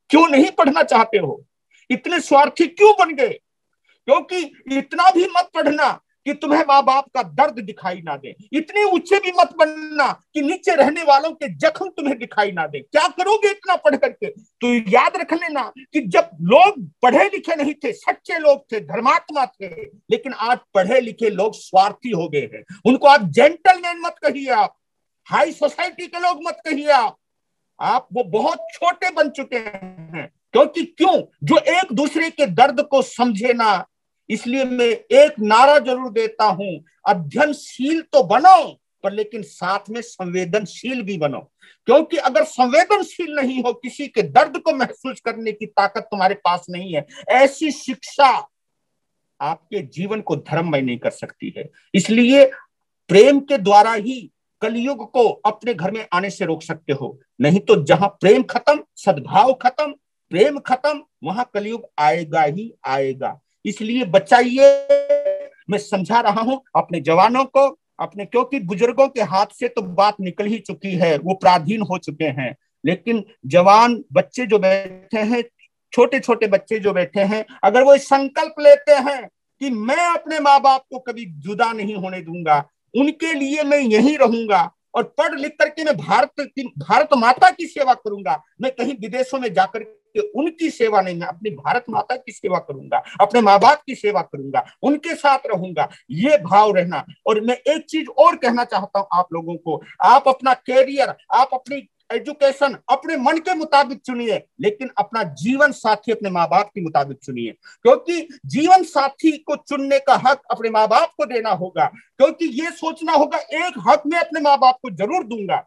क्यों नहीं पढ़ना चाहते हो? इतने स्वार्थी क्यों बन गए? क्योंकि इतना भी मत पढ़ना कि तुम्हें माँ बाप का दर्द दिखाई ना दे, इतने ऊंचे भी मत बनना कि नीचे रहने वालों के जख्म तुम्हें दिखाई ना दे। क्या करोगे इतना पढ़ करके? तो याद रख लेना कि जब लोग पढ़े लिखे नहीं थे, सच्चे लोग थे, धर्मात्मा थे, लेकिन आज पढ़े लिखे लोग स्वार्थी हो गए हैं। उनको आप जेंटलमैन मत कहिए, आप हाई सोसाइटी के लोग मत कहिए, आप वो बहुत छोटे बन चुके हैं। क्योंकि क्यों? जो एक दूसरे के दर्द को समझे ना। इसलिए मैं एक नारा जरूर देता हूं, अध्ययनशील तो बनो, पर लेकिन साथ में संवेदनशील भी बनो। क्योंकि अगर संवेदनशील नहीं हो, किसी के दर्द को महसूस करने की ताकत तुम्हारे पास नहीं है, ऐसी शिक्षा आपके जीवन को धर्ममय नहीं कर सकती है। इसलिए प्रेम के द्वारा ही कलयुग को अपने घर में आने से रोक सकते हो। नहीं तो जहां प्रेम खत्म, सद्भाव खत्म, प्रेम खत्म, वहां कलयुग आएगा ही आएगा। इसलिए बचाइए। मैं समझा रहा हूं अपने जवानों को, अपने, क्योंकि बुजुर्गों के हाथ से तो बात निकल ही चुकी है, वो पराधीन हो चुके हैं। लेकिन जवान बच्चे जो बैठे हैं, छोटे छोटे बच्चे जो बैठे हैं, अगर वो संकल्प लेते हैं कि मैं अपने माँ बाप को कभी जुदा नहीं होने दूंगा, उनके लिए मैं यहीं रहूंगा, और पढ़ लिख करके मैं भारत माता की सेवा करूंगा, मैं कहीं विदेशों में जाकर के उनकी सेवा नहीं, मैं अपनी भारत माता की सेवा करूंगा, अपने माँ बाप की सेवा करूंगा, उनके साथ रहूंगा, ये भाव रहना। और मैं एक चीज और कहना चाहता हूं आप लोगों को, आप अपना कैरियर, आप अपनी एजुकेशन अपने मन के मुताबिक चुनिए, लेकिन अपना जीवन साथी अपने माँ बाप के मुताबिक चुनिए। क्योंकि जीवन साथी को चुनने का हक अपने माँ बाप को देना होगा। क्योंकि ये सोचना होगा, एक हक मैं अपने माँ बाप को जरूर दूंगा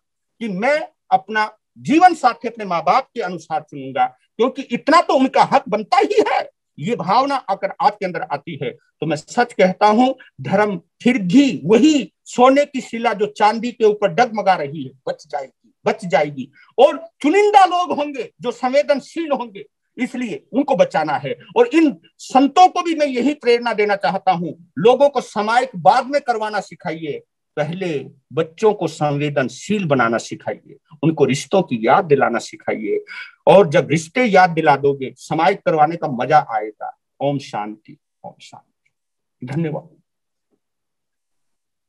कि मैं अपना जीवन साथी अपने माँ बाप के अनुसार चुनूंगा, क्योंकि इतना तो उनका हक बनता ही है। ये भावना अगर आपके अंदर आती है तो मैं सच कहता हूं, धर्म फिर भी वही सोने की शिला जो चांदी के ऊपर डगमगा रही है, बच जाएगी, बच जाएगी। और चुनिंदा लोग होंगे जो संवेदनशील होंगे, इसलिए उनको बचाना है। और इन संतों को भी मैं यही प्रेरणा देना चाहता हूं, लोगों को सामायिक बाद में करवाना सिखाइए, पहले बच्चों को संवेदनशील बनाना सिखाइए, उनको रिश्तों की याद दिलाना सिखाइए। और जब रिश्ते याद दिला दोगे, सामायिक करवाने का मजा आएगा। ओम शांति, ओम शांति। धन्यवाद।